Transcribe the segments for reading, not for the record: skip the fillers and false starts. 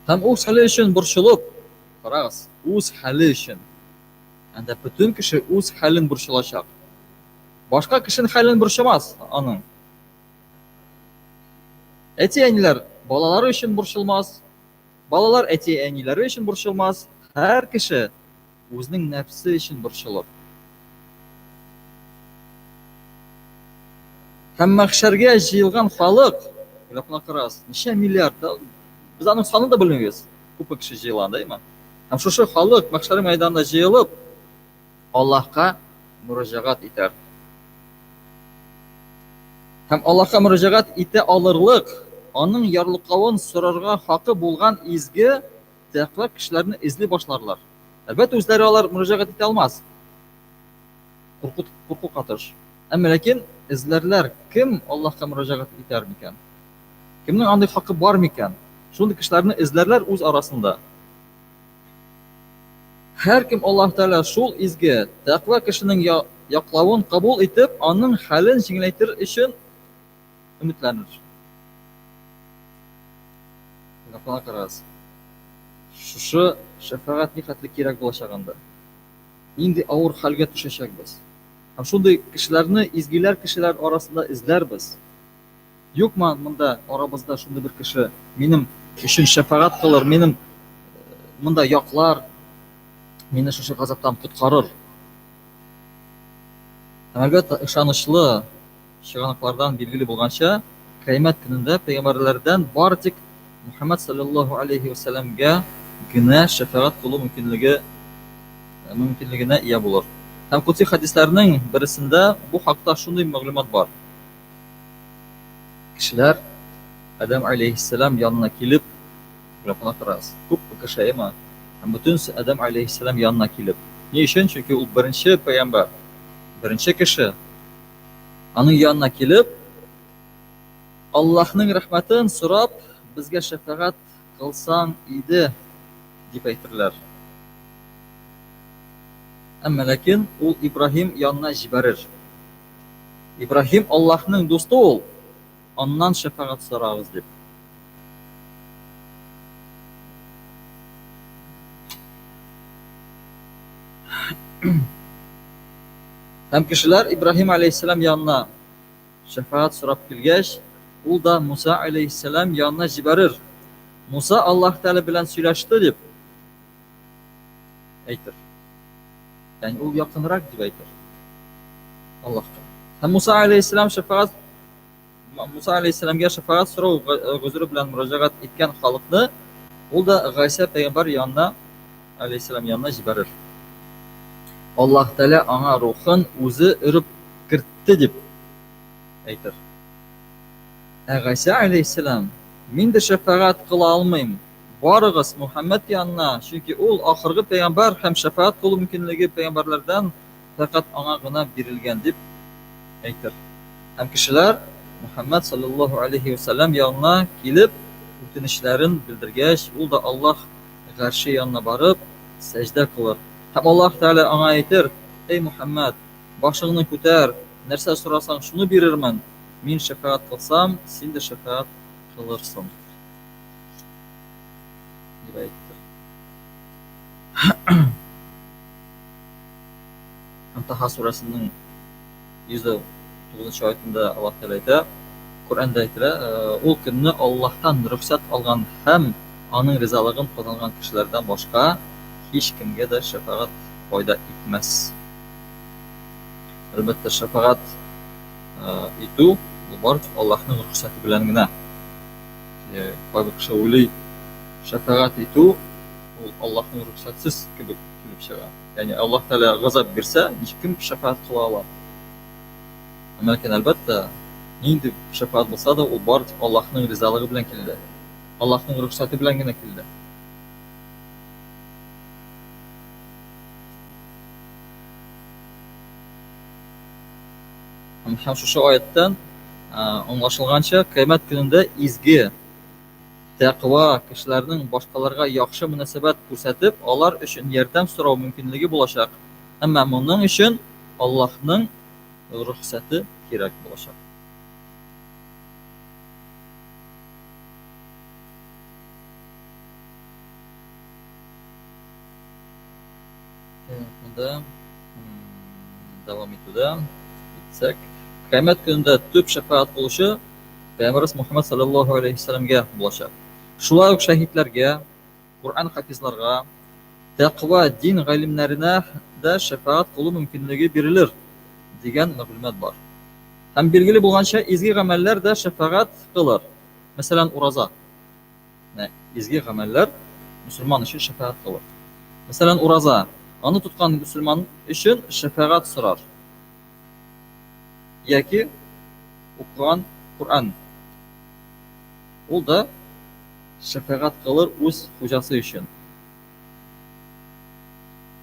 Һәм үз хәле өчен борчылып, карагыз, үз хәле өчен. Анда бөтен кеше үз хәлен борчылачак. Башка кешенең хәлен борчымас аның. Әти-әниләр балалары өчен борчылмас, балалар әти-әниләре өчен борчылмас. Һәр кеше үзенең нәфсе өчен борчылыр. Һәм мәхшәргә җыелган халык, карагыз, ничә миллиард, без аның санын да белмибез. Күпме кеше җыелган, дәйме? Һәм шушы халык мәхшәр мәйданында җыелып, Аллаһка мөрәҗәгать итәр. Һәм Аллаһка мөрәҗәгать итә алырлык, аның ярлыклавын сорарга хакы булган изге тәкъва кешеләрне эзли башларлар. Әлбәттә, үзләре алар мөрәҗәгать итә алмас. Курку катыш. Әмма ләкин эзләрләр, кем Аллаһка мөрәҗәгать итәр микән? Кемнең андый хакы бар микән? Шундый кешеләрне эзләрләр үз арасында. Һәр кем Аллаһ Тәгалә шул изге тәкъва кешенең яклавын кабул итеп, аның хәлен җиңеләйтер өчен өметләнер. Карагыз. Шушы шәфагать нихәтле кирәк булачагында. Нинди авыр хәлгә төшәчәкбез. Һәм шундый кешеләрне изгеләр кешеләр арасында эзләрбез. Юкмы монда арабызда шундый бер кеше минем өчен шәфагать кылыр, минем монда яклар, мине шушы газаптан коткарыр. Һәм әлбәттә, ышанычлы чыганаклардан билгеле булганча, кыямәт көнендә пәйгамбәрләрдән бары тик Мухаммад саллаллаһу алейхи ва салламга генә шәфагать кылу мөмкинлегенә ия булыр. Һәм кутси хадисләрнең берсендә бу хакта шундый мәгълүмат бар. Кешеләр Адам алейхиссалам янына килеп, карагыз, күп кешеме, һәм бөтен Адам алейхиссалам янына килеп. Ни өчен? Чөнки ул беренче пәйгамбәр, беренче кеше. Аның янына килеп, Аллаһның рәхмәтен сорап, безгә шәфагать кылсаң иде дип әйтерләр. Әмма ләкин ул Ибраһим янына җибәрер. Ибраһим Аллаһның дусты ул. Аннан шәфагать сорагыз дип. Һәм кешеләр Ибраһим алейхиссалам янына шәфагать сорап килгәч, ул да Муса алейхиссалам янына җибәрер. Муса Аллаһ Тәгалә белән сөйләште дип әйтер. Ягъни ул якынрак дип әйтер Аллаһка. Һәм Муса алейхиссаламга шәфагать сорау гозры белән мөрәҗәгать иткән халыкны ул да Гайса пәйгамбәр янына алейхиссалам янына җибәрер. Аллаһ Тәгалә аңа рухын үзе өреп кертте дип әйтер. Гайса алейхиссалам, мин дә шәфагать кыла алмыйм. Барыгыз Мухаммад янына, чөнки ул ахыргы пәйгамбәр һәм шәфагать кылу мөмкинлеге пәйгамбәрләрдән фақат аңа гына бирелгән дип әйтер. Һәм кешеләр Мухаммад саллаллаһу алейхи ва саллям янына килеп, үтенечләрен белдергәч, ул да Аллаһ гәрше янына барып, сәҗдә кылыр. Һәм Аллаһ Тәгалә аңа әйтер: "Эй Мухаммад, башыңны күтәр, нәрсә сорасаң шуны бирермен. Мин шәфагать кылсам, син дә шәфагать кылырсың." дип әйтер. Таха сурасының 109 аятында Аллаһ Тәгалә әйтә, Коръәндә әйтелә, ул көнне Аллаһтан рөхсәт алган һәм аның ризалыгын казанган кешеләрдән башка һич кемгә дә шәфагать файда итмәс. Әлбәттә, шәфагать итү бу бары Аллаһның рөхсәте белән генә. Кайбер кеше уйлый, шәфагать итү ул Аллаһның рөхсәтсез кебек килеп чыга. Ягъни Аллаһ Тәгалә газап бирсә, һичкем шәфагать кыла ала. Ләкин әлбәттә, нинди шәфагать булса да, ул бары Аллаһның ризалыгы белән килде. Аллаһның рөхсәте белән генә килде. Һәм шушы аяттан аңлашылганча, кыямәт көнендә изге тәкъва кешеләрнең башкаларга яхшы мөнәсәбәт күрсәтеп, алар өчен ярдәм сорау мөмкинлеге булачак. Әмма моның өчен Аллаһның рөхсәте кирәк булачак. Endi davom etuvdi. Ketsak, qiyomat kunida tub shafaat qilishi Payg'ambarimiz Muhammad sallallohu alayhi vasallamga bo'ladi. Shular shahidlarga, Qur'on hafizlarga, taqvo din g'olimlarina da shafaat qilish mumkinligi berilir degan ma'lumot bor. Ham belgili bo'lgancha ezgi amallarda shafaat qilar. Masalan, uroza. Ezgi amallar musulmon uchun shafaat qilar. Masalan, uroza. Onu tutgan musulmon uchun shafaat so'rar. Yoki o'qigan Qur'on. U da shafaat qilar o'z xo'jasi uchun.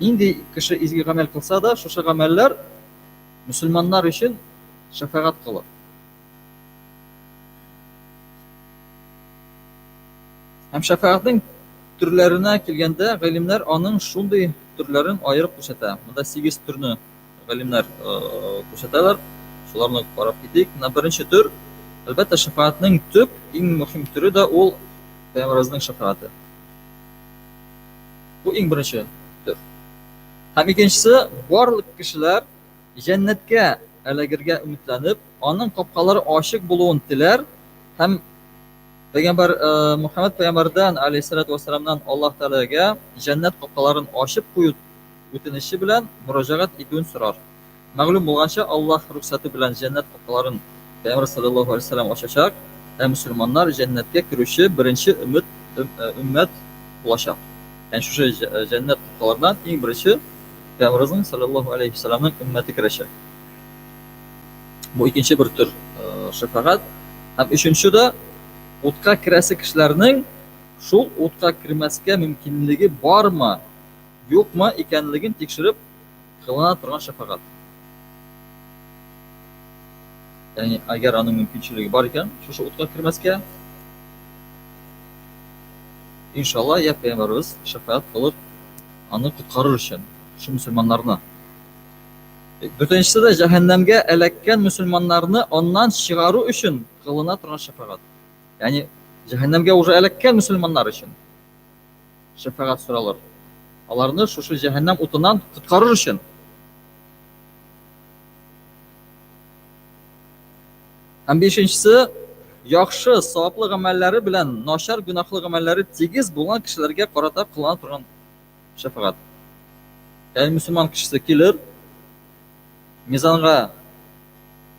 Endi kishi ezgi amal qilsa-da, o'sha amallar musulmonlar uchun shafaat qilar. Ham shafaatning turlarına kelganda g'olimlar onun shunday turlarini ayirib ko'rsatadi. Bunda 8 turni g'olimlar ko'rsatadilar. Shularni qarab ketdik. Birinchi tur albatta shafaatning tub eng muhim turi da ol Payg'ambarimizning shafaati. Bu eng birinchi tur. Ham ikkinchisi barliq kishilar jannatga alagirga umidlanib, onun qopqalari oshiq bo'lishini tilar, ham Payg'ambar Muhammad payg'ambardan alayhisolatu vasallamdan Alloh taolaga jannat qopqalarini ochib qo'yib o'tinishi bilan murojaat etuvini so'rar. Ma'lum bo'lgancha Alloh ruxsati bilan jannat qopqalarini Payg'ambar sallallohu alayhi vasallam ochacak va musulmonlar jannatga kirishi birinchi ummat bo'lacak. Ya'ni shu jannat qopqalaridan eng birinchi Payg'ambarimiz sallallohu alayhi vasallamning ummati kirishi. Bu ikkinchi bir tur shafaat. Ham uchinchida o'tqa kirasi kishilarning shu o'tqa kirmasga mumkinligi bormi, yo'qmi ekanligini tekshirib qilina turgan shafaat. Ya'ni agar uning mumkinchiligi bor ekan, shu o'tqa kirmasga inshaalloh ya Payg'ambarimiz shafaat qilib uni qutqarir uchun shu musulmonlarni. To'rtinchisida jahannamga alakkan musulmonlarni ondan chiqaruv uchun qilina turgan shafaat. Ya'ni jahannamga уже alakkan musulmonlar uchun shafaat so'ralar. Ularni shu jahannam o'tidan qutqarir uchun. Ham beshinchisi yaxshi savobli amallari bilan noshar gunohli amallari tegiz bo'lgan kishilarga qarata qilina turgan shafaat. Ya'ni musulmon kishisi kelib mezonga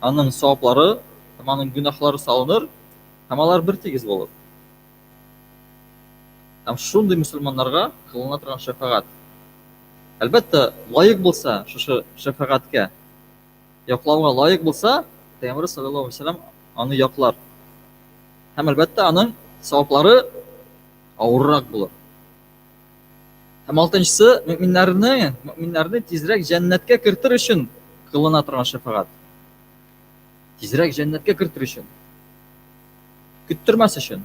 uning savoblari, uning gunohlari solinir, hammalar bir tegiz bo'ladi. Ham shunday musulmonlarga qilina turgan shafaat. Albatta, loyiq bo'lsa shu shafaatga, yoqlovga loyiq bo'lsa, Payg'ambar sallallohu alayhi vasallam uni yoqlar. Ham albatta uning savoblari og'irroq bo'lar. Ham oltinchisi mu'minlarni tezroq jannatga kiritish uchun qilina turgan shafaat. Tezroq jannatga kiritish uchun. Kuttirmas uchun.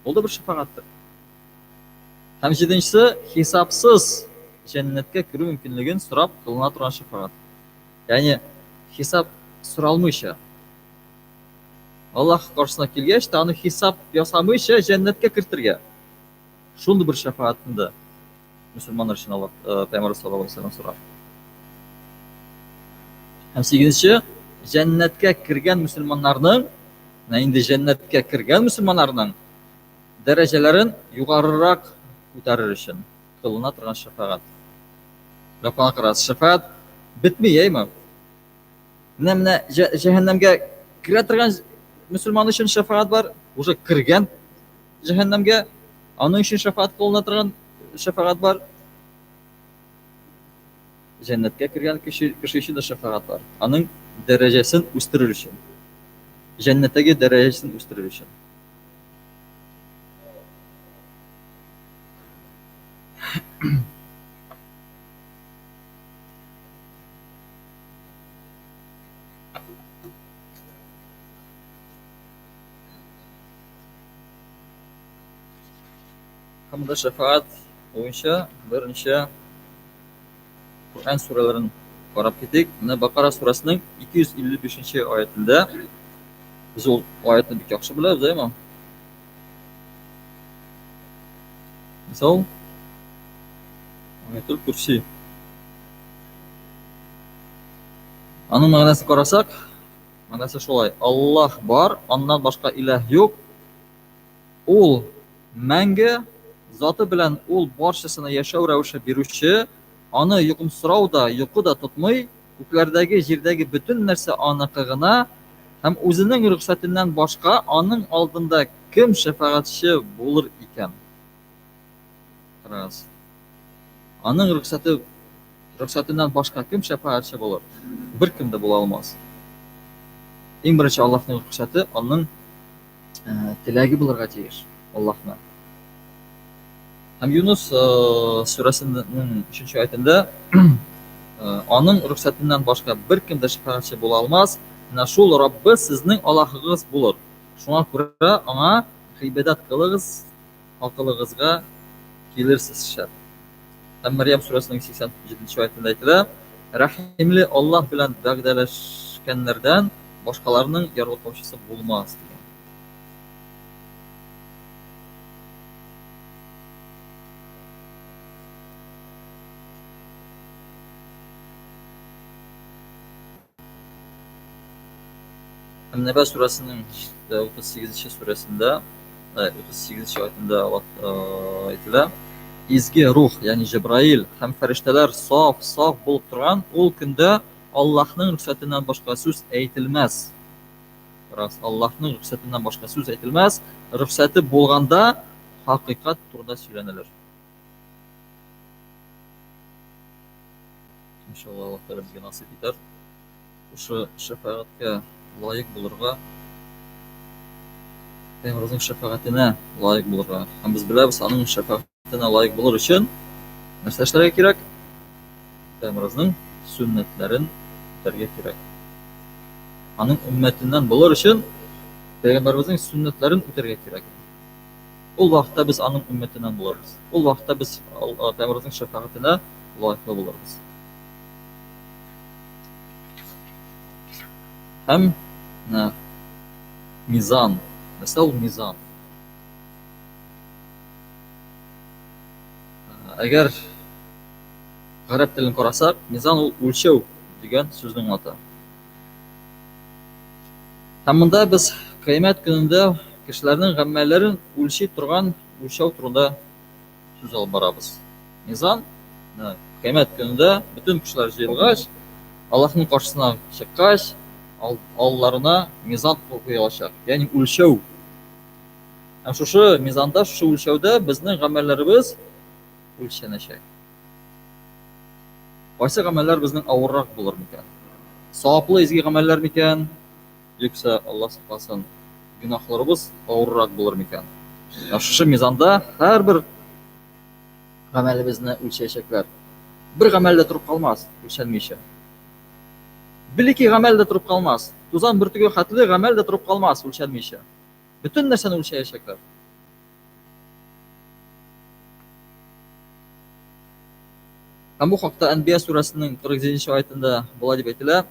Bu da bir shafaatdir. Ham yedinchisi hisobsiz jannatga kirish mumkinligini so'rab qilina turgan shafaat. Ya'ni hisob so'ralmaycha. Alloh qarshisida kelgach, uni hisob yasamaycha jannatga kiritirgan. Shunday bir shafaatni musulmonlar uchun Alloh Payg'ambar sallallohu alayhi vasallam so'rar. Ham sakkizinchi jannatga kirgan musulmonlarning endi jannatga kirgan musulmonlarning darajalarini yuqoriroq ko'tarish uchun qilina turgan shafaat. Raqamga qarasa shafaat bitmaymi? Mana jahannamga kira turgan musulmon uchun shafaat bor, o'sha kirgan jahannamga uning uchun shafaat qilina turgan shafaat bor. Jannatga kirgan kishi uchun shafaat bor. Uning darajasini o'stirish uchun. Jannatdagi darajasini o'stirish uchun. Hamda shafaat bo'yicha birinchi Qur'on suralarini qarab ketdik. Mana Baqara surasining 255-oyatida biz o oyatni bir yaxshi bilamiz, deymi? Misol Ayatul Kursi. Аның мәгънәсен карасак, мәгънәсе шулай: Аллаһ бар, аннан башка илаһ юк. Ул мәңге, заты белән ул барчасына яшәү рәвеше бирүче, аны йокымсырау да, йокы да тотмый, күкләрдәге, җирдәге бөтен нәрсә аныкы гына, һәм үзенең рөхсәтеннән башка аның алдында кем шәфәгатьче булыр икән? Карагыз. Аның рөхсәтеннән башка кем шәфәгатьче булыр? Беркем дә була алмас. Иң беренче Аллаһның рөхсәте, аның теләге булырга тиеш Аллаһның. Һәм Юнус сүрәсенең 3-нче аятында аның рөхсәтеннән башка беркем дә шәфәгатьче була алмас. Менә шул Раббы сезнең Аллаһыгыз булыр. Шуңа күрә аңа гыйбадәт кылыгыз, акылыгызга килерсез шәп. Һәм Мәрьям сүрәсенең 87-нче аятында әйтелә: Рәхимле Аллаһ белән вәгъдәләшкәннәрдән башкаларның ярлыклаучысы булмас. Һәм Нәбә сүрәсенең 38-нче сүрәсендә, 38-нче аятында әйтелә: Изге рух, ягъни Җибраил һәм фәрештәләр саф булып торган ул көндә Аллаһның рөхсәтеннән башка сүз әйтелмәс. Раз Аллаһның рөхсәтеннән башка сүз әйтелмәс, рөхсәте булганда хакыйкать турында сөйләнелер. Иншалла, Аллаһ Тәгалә безгә насыйп итәр. Ошо шәфәгатькә лайык булырга, Пәйгамбәрнең шәфәгатенә лайык булырга. Һәм без беләбез, аның шәфәгатенә лайык булыр өчен нәрсә эшләргә кирәк? Пәйгамбәрнең сүннәтләрен үтәргә кирәк. Аның уммәтеннән булыр өчен Пәйгамбәрнең сүннәтләрен үтәргә кирәк. Ул вакытта без аның уммәтеннән булырбыз. Ул вакытта без Пәйгамбәрнең шәфәгатенә лайыклы булырбыз. Һәм мизан. Нәрсә ул мизан? Әгәр гарәп телен карасак, мизан ул үлчәү дигән сүзнең аты. Һәм монда без кыямәт көнендә кешеләрнең гамәлләрен үлчи торган үлчәү турында сүз алып барабыз. Мизан, кыямәт көнендә бөтен кешеләр җыелгач, Аллаһның каршысына чыккач, алларына мизан куелачак, ягъни үлчәү. Һәм шушы мизанда, шушы үлчәүдә безнең гамәлләребез үлчәнәчәк. Кайсы гамәлләр безнең авыррак булыр микән? Саваплы изге гамәлләр микән? Юкса Аллаһ сакласын, гөнаһларыбыз авыррак булыр микән? Шушы мизанда һәрбер гамәлебезне үлчәячәкләр. Бер гамәл дә торып калмас, үлчәнмичә. Бер-ике гамәл дә торып калмас. Тузан бөртеге хәтле гамәл дә торып калмас, үлчәнмичә. Бөтен нәрсәне үлчәячәкләр. Һәм бу хакта Әнбия сүрәсенең 47-нче аятында булай дип әйтелә: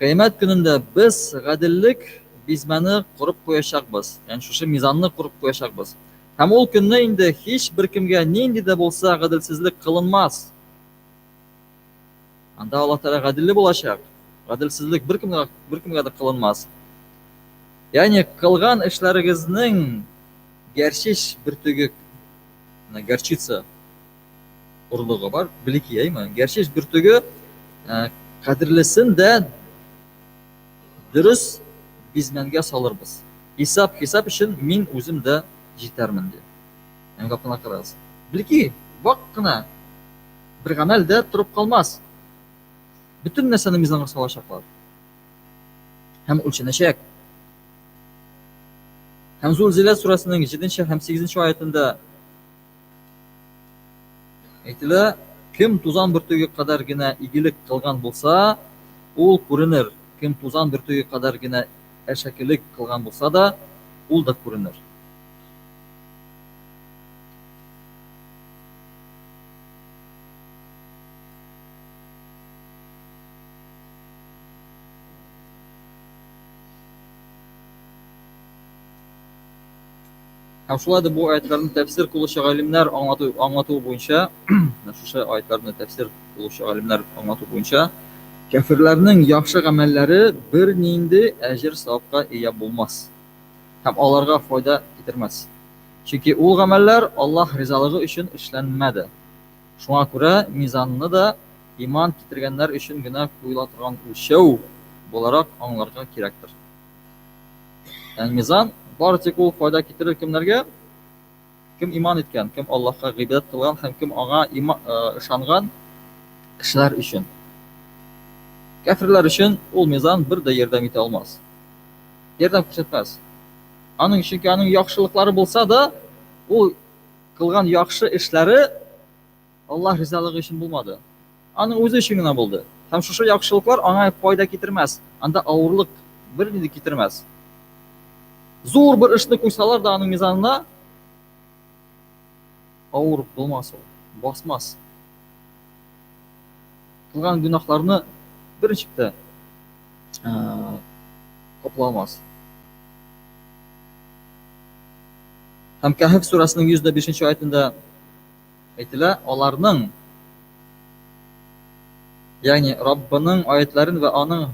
Кыямәт көнендә без гаделлек бизмәне курып куячакбыз. Ягъни шушы мизанны курып куячакбыз. Һәм ул көнне инде һич беркемгә нинди дә булса гаделсезлек кылынмас. Анда Аллаһ Тәгалә гаделле булачак. Гаделсезлек беркемгә дә кылынмас. Ягъни кылган эшләрегезнең гәрчиш бөртеге, горчица урлыгы бар, билеки әйме? Гәрчиш бөртеге кадерлесен дә дөрес бизмәнгә салырбыз. Хисап өчен мин үзем дә җитәрмен ди. Янга кына карагыз. Билеки, вак кына бер гамәл дә торып калмас. Бөтен нәрсәне мизанга салачаклар. Һәм үлчәнәчәк. Һәм Зул-Зилат сүрәсенең 7-нче һәм 8-нче аятында әйтелә: Кем тузан бөртеге кадәр генә игелек кылган булса, ул күренер. Кем тузан бөртеге кадәр генә әшәкелек кылган булса да, ул да күренер. Һәм шулай да бу аятларны тәфсир кылучы галимнәр аңлату буенча, шушы аятларны тәфсир кылучы галимнәр аңлату буенча, Kafirlarning yaxshi amallari bir nindi ajr savobga ega bo'lmas. Ham ularga foyda keltirmas. Chunki u amallar Alloh rizoligi uchun ishlanmadi. Shunga ko'ra mizonni da iymon keltirganlar uchun gina qo'yiladigan o'lchov bo'laroq anglarga kerakdir. Ya'ni mizon barcha u foyda keltirir kimlarga? Kim iymon etgan, kim Allohga g'ibat qilgan, ham kim unga ishongan kishilar uchun. Kafirlar uchun u mizon birda yordam eta olmas. Yordam ko'rsatmas. Aning chunki aning yaxshiliklari bo'lsa-da, u qilgan yaxshi ishlari Alloh rizoligi uchun bo'lmadi. Aning o'zi uchungina bo'ldi. Ham shu yaxshiliklar anga foyda keltirmas. Anda og'irlik bir nida keltirmas. Zo'r bir ishni qo'ysalar da aning mizonina og'ir bo'lmas u, bosmas. Qilgan gunohlarni birinchilikda qoplamaz. Ham Kahf surasining 105-oyatida aytilar, ularning ya'ni Robbining oyatlarini va uning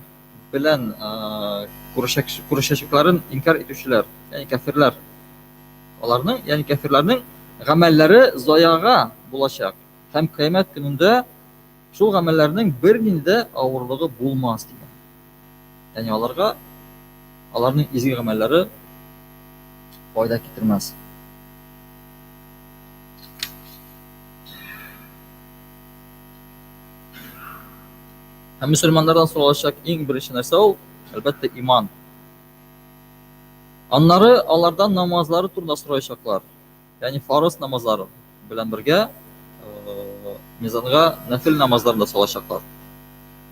bilan kurashuvchilarni inkor etuvchilar, ya'ni kafirlar. Ularning, ya'ni kafirlarning amallari zoyaga bo'lacak. Ham qiyomat kunida shu amallarning bir nida og'irligi bo'lmas degan. Ya'ni ularning ezgi amallari foyda keltirmas. Ham musulmonlardan so'ralacak eng birinchi narsa u albatta iymon. Onları onlardan namozlari turida so'rayacaklar. Ya'ni farz namozlari bilan birga mizonga nafil namozlarni da solacaklar.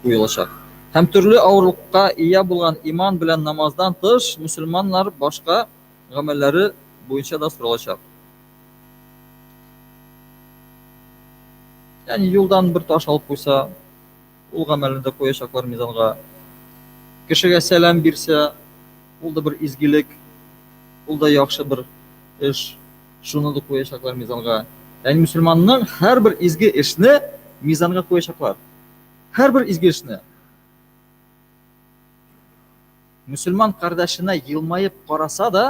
Qo'yilacak. Ham turli og'irlikqa ega bo'lgan iymon bilan namozdan tish musulmonlar boshqa amallari bo'yicha da so'ralacak. Ya'ni yo'ldan bir tosh olib qo'ysa, u amalini da qo'yacaklar mizonga. Kishiga salom bersa, u da bir izgilik, u da yaxshi bir ish, shuni da qo'yacaklar mizonga. Ya'ni musulmonning har bir izgi ishni mizonga qo'yacaklar. Har bir izgi ishni. Musulmon qardashini yilmayib qarasa da,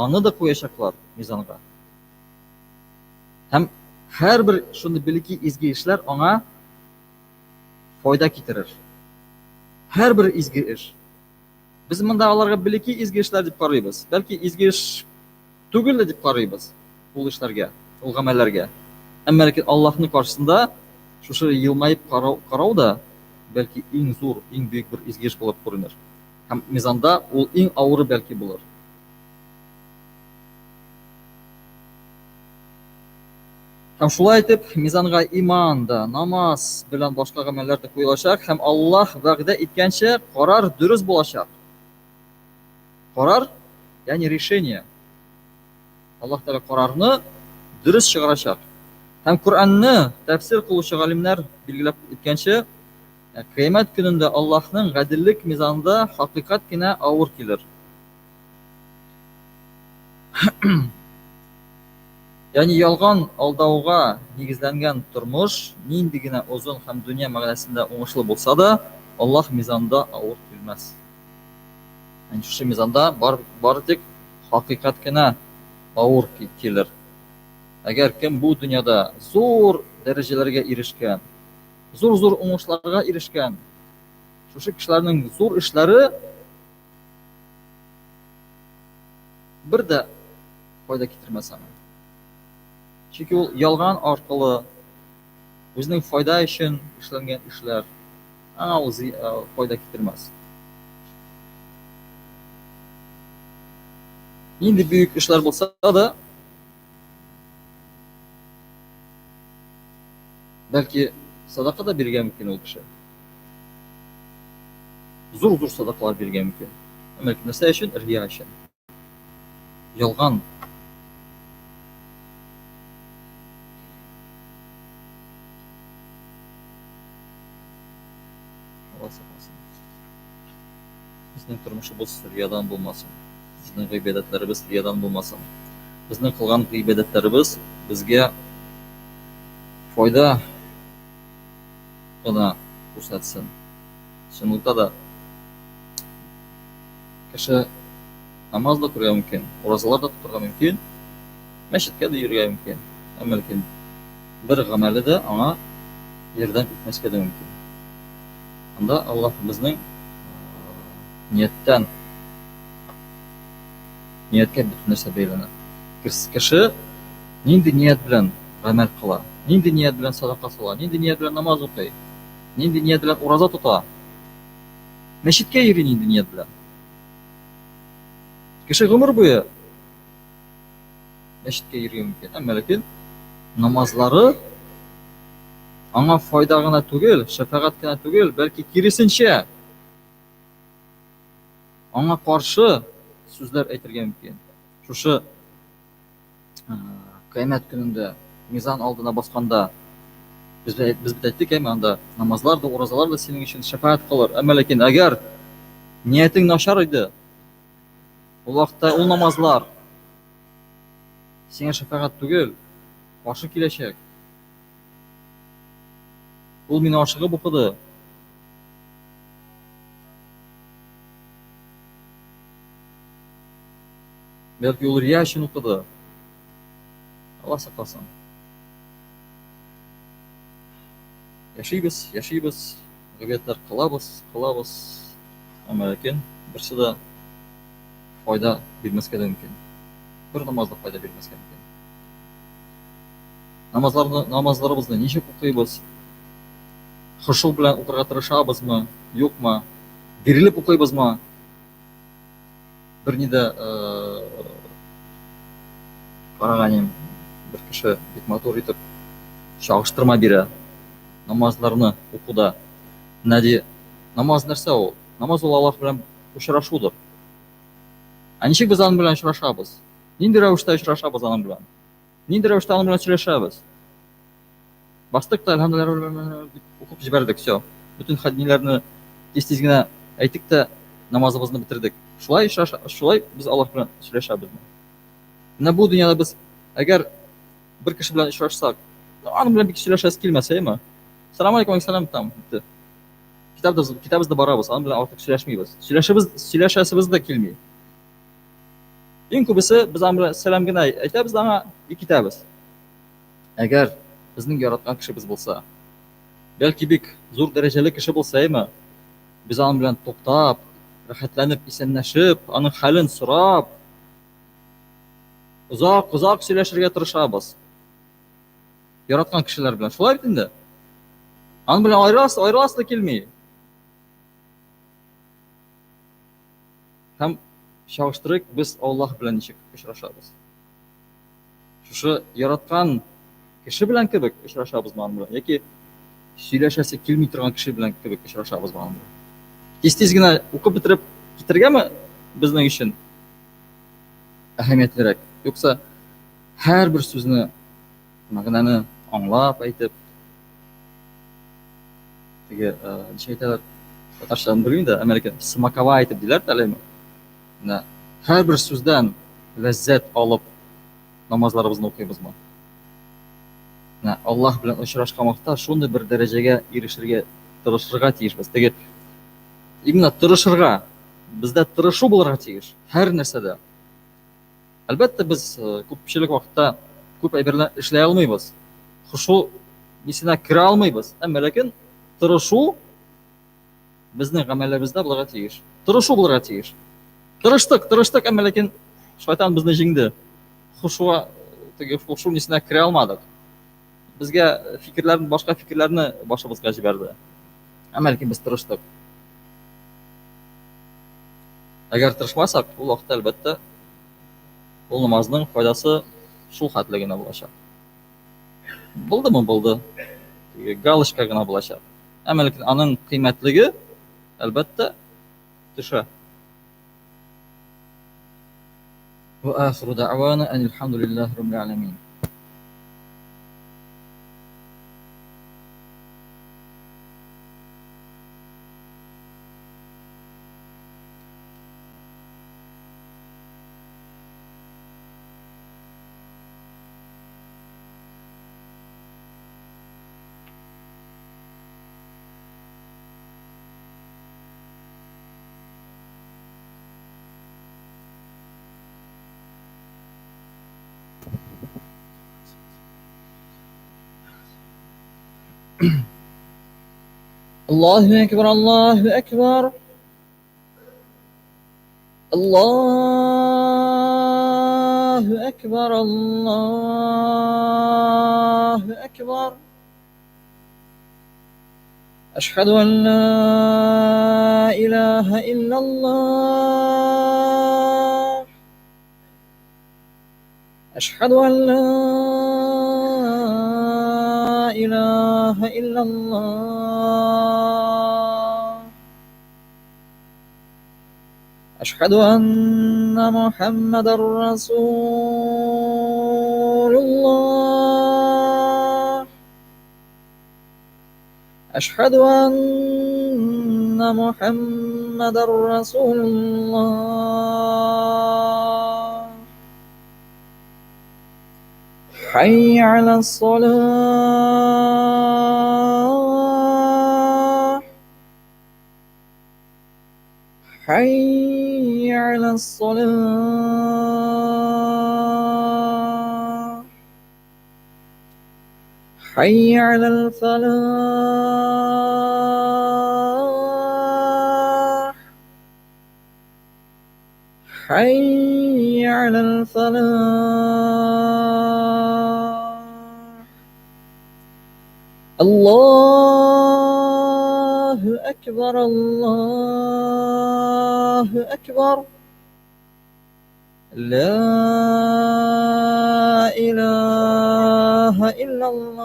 onu da qo'yacaklar mizonga. Ham har bir shuni biliki izgi ishlar ona foyda keltirir. Har bir izgi ish. Biz bunda ularga biliki izgi ishlar deb qaraymiz. Balki izgi ish tugul deb qaraymiz bu ishlarga, bu amallarga. Ammo lekin Allohning qarshisida shu yilmayib qarov da balki eng zo'r, eng buyuk bir izgi ish bo'lib ko'rinar. Ham mizonda u eng og'iri balki bo'lar. Ham shulay etib mizonga iymon-da, namoz bilan boshqa amallar da qo'yilacak, ham Alloh va'da etgancha qaror durust bo'lacak. Qaror, ya'ni решение. Alloh taolo qarorni durust chiqaracak. Ham Qur'onni tafsir qiluvchi olimlar belgilab etgancha, qiyomat kunida Allohning adillik mizonida haqiqatgina og'ir kelir. Ya'ni yolg'on aldauga negizlangan turmush nindigina uzun ham dunyo ma'nosida o'ng'ishli bo'lsa-da, Alloh mizonida og'ir kelmas. Ya'ni shu mizonda bardik haqiqatgina og'ir kelir. Agar kim bu dunyoda zo'r darajalarga erishgan, zo'r o'ng'ishlarga erishgan, shu kishilarning zo'r ishlari birda foyda keltirmas. Chunki u yolg'on orqali o'zining foyda uchun ishlangan ishlar o'zi foyda keltirmas. Endi buyuk ishlar bo'lsa-da, balki sadaqa da bergan mumkin u kishi. Zo'r sadaqalar bergan mumkin. Ammo narsa uchun riyo uchun. Yolg'on bizning turmushimiz riyodan bo'lmasin. Bizning ibodatlarimiz riyodan bo'lmasin. Bizning qilgan ibodatlarimiz bizga foyda qana ko'rsatsin. Shuningdek da kishi namozda turgan mumkin, ro'zalarda tuturgan mumkin, masjidga da yurgan mumkin. Lekin bir amalida anga yerdan o'tmasga da mumkin. Unda Alloh bizning niyatga butun narsa berilanar. Kishi nindi niyat bilan amal qila, nindi niyat bilan sadaqa sola, nindi niyat bilan namoz o'qiy, nindi niyat bilan ro'za tuta. Masjidga yuri nindi niyat bilan. Kishi umr bo'yi masjidga yurgan mumkin. Lekin namozlari anga foydagina tugul, shafaatgina tugul, balki kirisincha anga qarshi so'zlar aytilgan mumkin. Shu qiyomat kunida mizon oldida bosganda biz aytdik, anda namozlarda, ro'zalarda sening uchun shafaat qilar. Lekin agar niyating noshar edi, u vaqtda u namozlar senga shafaat tugul, qarshi kelajak. U meni oshig'ib o'qidi. Belki u riya uchun o'qidi. Alloh saqlasin. Yashaymiz, g'iybatlar qilamiz. Lekin birsida foyda bermasga mumkin. Bir namozda foyda bermasga mumkin. Namozlarimizni nechuk o'qiymiz? Xushu bilan o'qishga tirishamizmi, yo'qmi? Berilib o'qiymizmi? Bir nida qaraganim bir kishi bitmotor etib chog'ishtirma bera namozlarni o'qida. Namoz narsa u? Namoz u Alloh bilan uchrashuvdir. Nechuk biz aning bilan uchrashamiz? Nindi ravishda uchrashamiz aning bilan? Nindi ravishda aning bilan uchrashamiz? Bastıkda elhamdülillah o'qib jibardik, все. Bütün hadnilarni tez-tezgina aytdik da namozimizni bitirdik. Shulay biz Alloh bilan uchrashamiz. Mana bu dunyoda biz agar bir kishi bilan uchrashsak, uning bilan bir kishi uchrashasi kelmasa-mi? Assalomu alaykum, alaykum tam bitti. Kitobimizda boramiz, uning bilan ortiq uchrashmaymiz. Uchrashasimizda kelmaydi. Eng ko'pisi biz uning bilan salomgina aytamiz, anga ketamiz. Agar bizning yaratgan kishimiz bo'lsa, balki bek zo'r darajali kishi bo'lsa-mi, biz uning bilan to'xtab, rahatlanib, esanlashib, uning halini so'rab, uzoq so'rashirga tirishamiz. Yaratgan kishilar bilan shulay bitindi. Uning bilan ayrilasa kelmaydi. Ham shog'ishtirik biz Alloh bilan nechuk uchrashamiz. Shu yaratgan kishi bilan kibik uchrashamiz mana bilan yoki so'ylashasi kelmay turgan kishi bilan kibik uchrashamiz mana bilan. Tez-tezgina o'qib bitirib ketirganmi bizning uchun ahamiyatliroq. Yo'qsa har bir so'zni ma'noni anglab aytib aytadilar, Tatarshan bilmaydi, Amerika smakava aytib deylar talimi. Har bir so'zdan lazzat olib namozlarimizni o'qiymiz. Alloh bilan uchrashgan vaqtda shunday bir darajaga erishishga tiyishmiz. Imенно tirishirga, bizda tirishuv bo'larga tegish har narsada. Albatta biz ko'pchilik vaqtda ko'p ayberlar ishlay olmaymiz. Xushu nisina kira olmaymiz. Lekin tirishuv bizning amallarimizda bo'larga tegish. Tirishuv bo'larga tegish. Tirishdik, lekin shayton bizni jingdi. Xushu nisina kira olmadik. Bizga boshqa fikrlarni boshimizga jibardi. Lekin biz tirishdik. Agar tirishmasak, u vaqtda albatta bu namozning foydasi shu xatligina bo'ladi. Bo'ldi. Galishkagina bo'ladi. Lekin uning qiymatligi albatta tusha. Va axiru da'wana alhamdulillahi robbil alamin. الله أكبر الله أكبر الله أكبر الله أكبر. أشهد أن لا إله إلا الله. أشهد أن لا إله إلا الله. أشهد أن محمد رسول الله. أشهد أن محمد رسول الله. حي على الصلاة. حي على الصلاة. حي على الفلاح. حي على الفلاح. الله أكبر الله أكبر. لا إله إلا الله.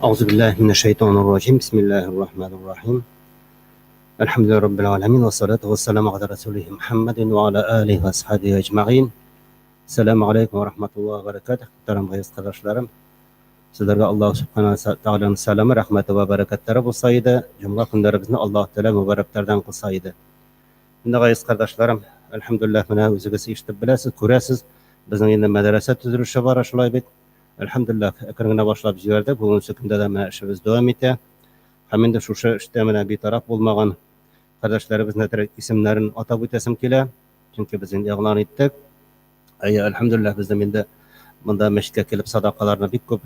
أعوذ بالله من الشيطان الرجيم بسم الله الرحمن الرحيم الحمد لله رب العالمين والصلاة والسلام على رسوله محمد وعلى آله وأصحابه أجمعين. Assalamu alaikum warahmatullahi wabarakatuh. Muhtaram qardaşlarım, sizlerge Allah subhanahu wa ta'ala'nın selamı, rahmeti ve bereketleri bulsaydı, cümle günlerimizni Allah Teala mübareklerden kılsaydı. Şimdi qardaşlarım, elhamdülillah mena özünüz işitip bilesiz, göresiz. Bizning endi madrasa tuzilişi var şulay bit. Elhamdülillah ekirgine başlap jiberdik. Bugungi kunda da mena işimiz devam ete. Hem endi şu işte mena bir taraf bolmagan qardaşlarımızın isimlerini atap ötesim kele. Çünkü biz endi e'lon etdik. Elhamdülillah bizde endi bunda meşitke kelip sadakalarına bik köp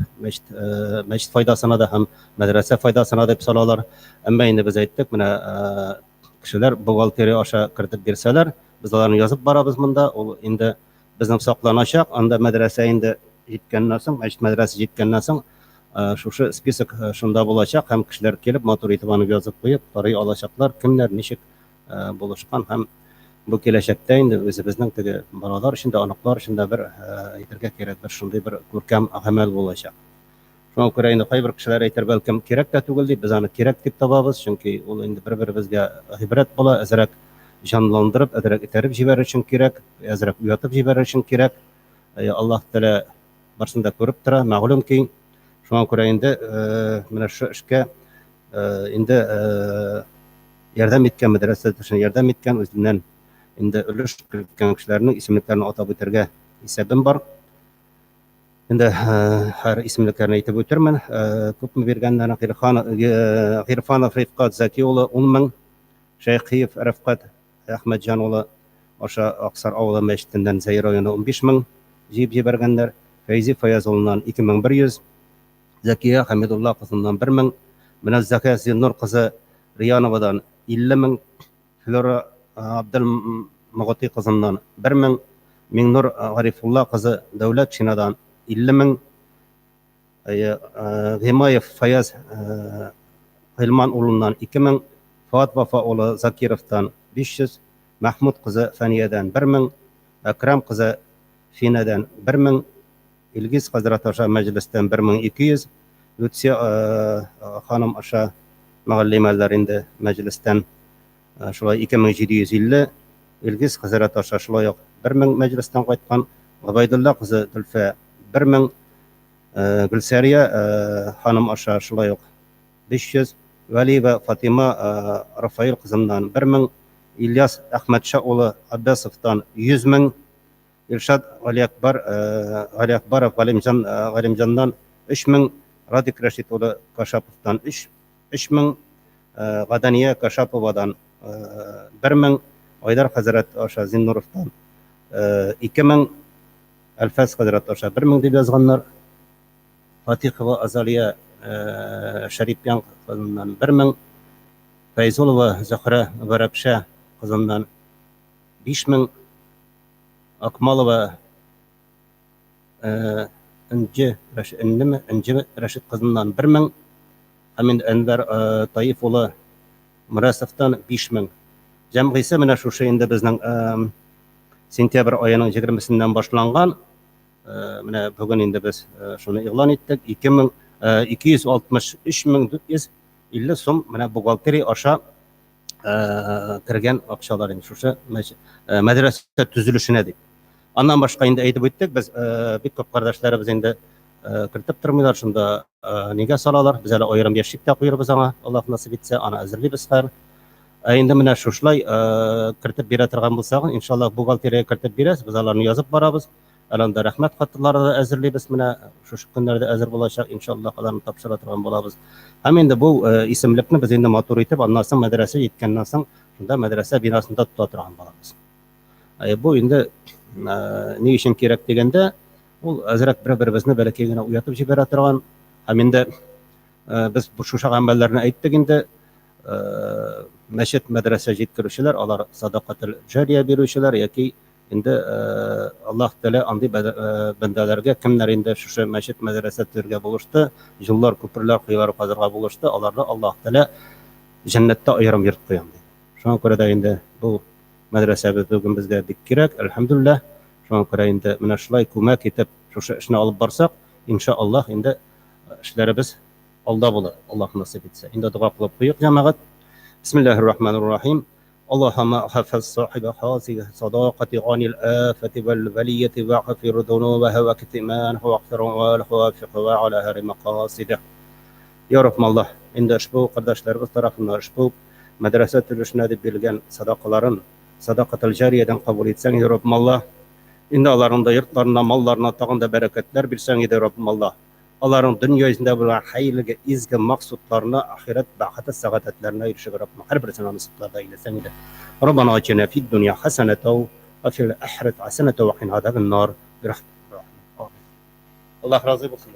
meşit faydasına da hem madrasa faydasına da hep salalar. Amma endi biz aytdık mena kişiler buğalteri aşağı kiritip berseler, biz alarını yazıp barabız bunda. O endi bizning saqlanacak, anda madrasa endi jetkenden soň, meşit madrasa jetkenden soň şu spesik şunda bolacak, hem kişiler kelip motor itibarını yazıp koyup, parayı alacaklar, kimler nişik buluşkan, hem bu gelecekte endi özümüzning tege balalar içinde, anaklar içinde bir aytırga kerek bir şunday bir görkem amal bolacak. Şoňa görä endi gaýby kişiler aýtar belkim kerek de tugul diýip, biz any kerek diýip tababız, çünki ol endi bir-birimizge ibret bola, azrak janlandyryp, azrak iterip jiberir üçin kerek, azrak uyatyp jiberir üçin kerek. Allah Teala barşynda görüp tura, mag'lum ki. Şoňa görä endi mena şu işke endi ýardam etken madrasada şuna ýardam etken özünden endi ölüş kirken kişileriniň isimliklerini atap öterge isebim bar. Endi her isimliklerini aýtyp ötermen. Köpmi bergenlerine Girfanov Rifqat Zaki oğlu 10 000, Şeyhiyev Rifqat Ahmetcan oğlu aşa Aksar Awla meşitinden Zeyir oyunu 15 000 jip bergenler. Feyzi Fayaz oğlundan 2100, Zakiye Hamidullah kızından 1 000, Minaz Zakiye Zinnur kızı Riyanovadan 50 000, Flora Abdülmugati kızından 1 000, Mingnur Garifullah kızı Devlet Çina'dan 50 000, Himayev Fayaz Hilman oğlundan 2 000, Fuat Vafa oğlu Zakirov'dan 500, Mahmud kızı Faniye'den 1 000, Ekrem kızı Fine'den 1 000, İlgiz Hazret aşağı meclisten 1200, Lütfiye hanım aşağı mahallimelerinde meclisten şulay 2750, İlgiz Hazret aşağı şulay 1000 meclisten kaytkan, Ubaydullah kızı Dülfe 1000, Gülseriye hanım aşağı şulay 500, Veli ve Fatima Rafail kızından 1000, İlyas Ahmetşah oğlu Abbasov'dan 100 000, İrşad Ali Akbarov Galimcan'dan 3000, Radik Reşit oğlu Kaşapov'dan 3000, Gadaniye Kaşapova'dan 1000, Aydar Hazret aşağı Zinnurov'dan 2000, Elfas Hazret aşağı 1000 diye yazganlar. Fatih ve Azaliye Şeripyan kızından 1000, Feyzul ve Zahra Barakşah kızından 5000, Akmal ve İnci Reşit kızından 1000, Amin Enver Tayyip oğlu Murasov'dan 5000. Cemgisi mena şu şeyinde bizning sentyabr ayının 20'sinden başlangan. Mena bugün indi biz şunu e'lon etdik. 263.450 so'm mena buğalteri aşağı kirgen akşalar indi. Şu madrasa tüzülüşüne deyip. Ondan başka indi aytıp ötdik. Biz bir köp kardeşlerimiz indi kiritip turmuylar. Şunda nege salalar. Biz hele ayırım yeşik de koyuyoruz ana. Allah nasip etse ana hazırlayız her. Endi mena şuşlay kiritip bere turgan bolsak, inşallah buğalteriye kiritip beresiz. Biz alarny yazıp barabız. Alanda rahmet hatlary da hazırlayız. Mena şu günlerde hazır bolacak. İnşallah alarny tapşyra turgan bolabız. Hem endi bu isimlikni biz endi motor etip, ondan soň madrasa yetkenden soň şunda madrasa binasında tuta turgan bolabız. Bu endi ne işin kerek degende, ol azrak bir-birimizni belekegine uyatıp jibere turgan. Hem endi biz bu şu amallarni aýtdyk endi. Meşit madrasa jetkirişler, alar sadaqatul jariye berişler yoki endi Allah Teala andy bandalarga kimler endi şu meşit madrasa türge buluşdy, yıllar köprüler kıyar qazırga buluşdy, alarga Allah Teala cennetde ayrım yer qoýan. Şoňa görä da endi bu madrasa bugün bizde bik kerek, elhamdülillah. Şoňa görä endi mena şulay kömek etip şu işni alyp barsak, inşallah endi işlerimiz алда булыр. Аллаһ насип итсә. Инде дуа кылып куйык, җәмәгать. Бисмиллаһир-рахманир-рахим. اللهم حفظ صاحب هذه صداقة غني الآفة والبلية واغفر ذنوبها وكتمانه واغفر أمواله ووفقه على هر مقاصده. Ya Rahmanallah, indi ushbu qardoshlarimiz tarafidan ushbu madrasa turishini deb berilgan sadaqalarin sadaqatul jariyadan qabul etsang, ya Rahmanallah. Endi ularning da yurtlarına, mallarına tag'inda barakatlar bersang, ya Rahmanallah. Ularning dunyo yuzida bo'lgan xayrli, izgi maqsadlarini oxirat baxti saodatlarına erishib Rabbim har birisini nasiblarda eylesin edi. Rabbana atina fid dunya hasanatan va fil akhirati hasanatan va qina azaban nar. Allah razı olsun.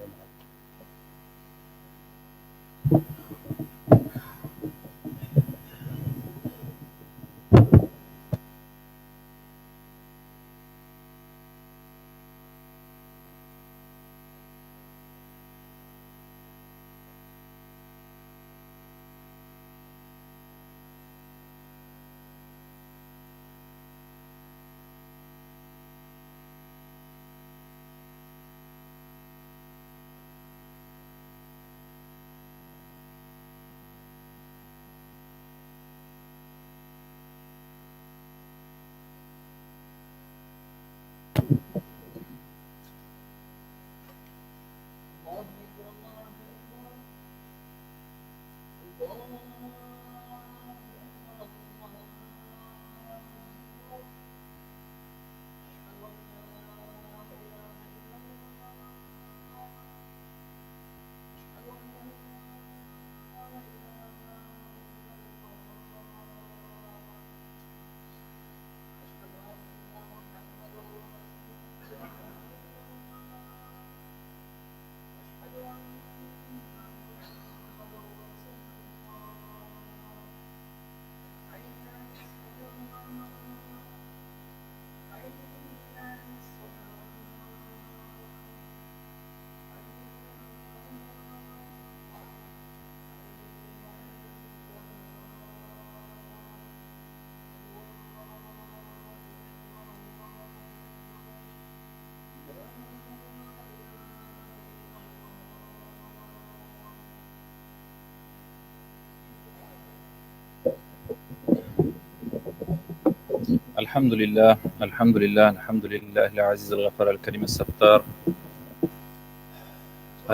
الحمد لله الحمد لله الحمد لله العزيز الغفار الكريم الستار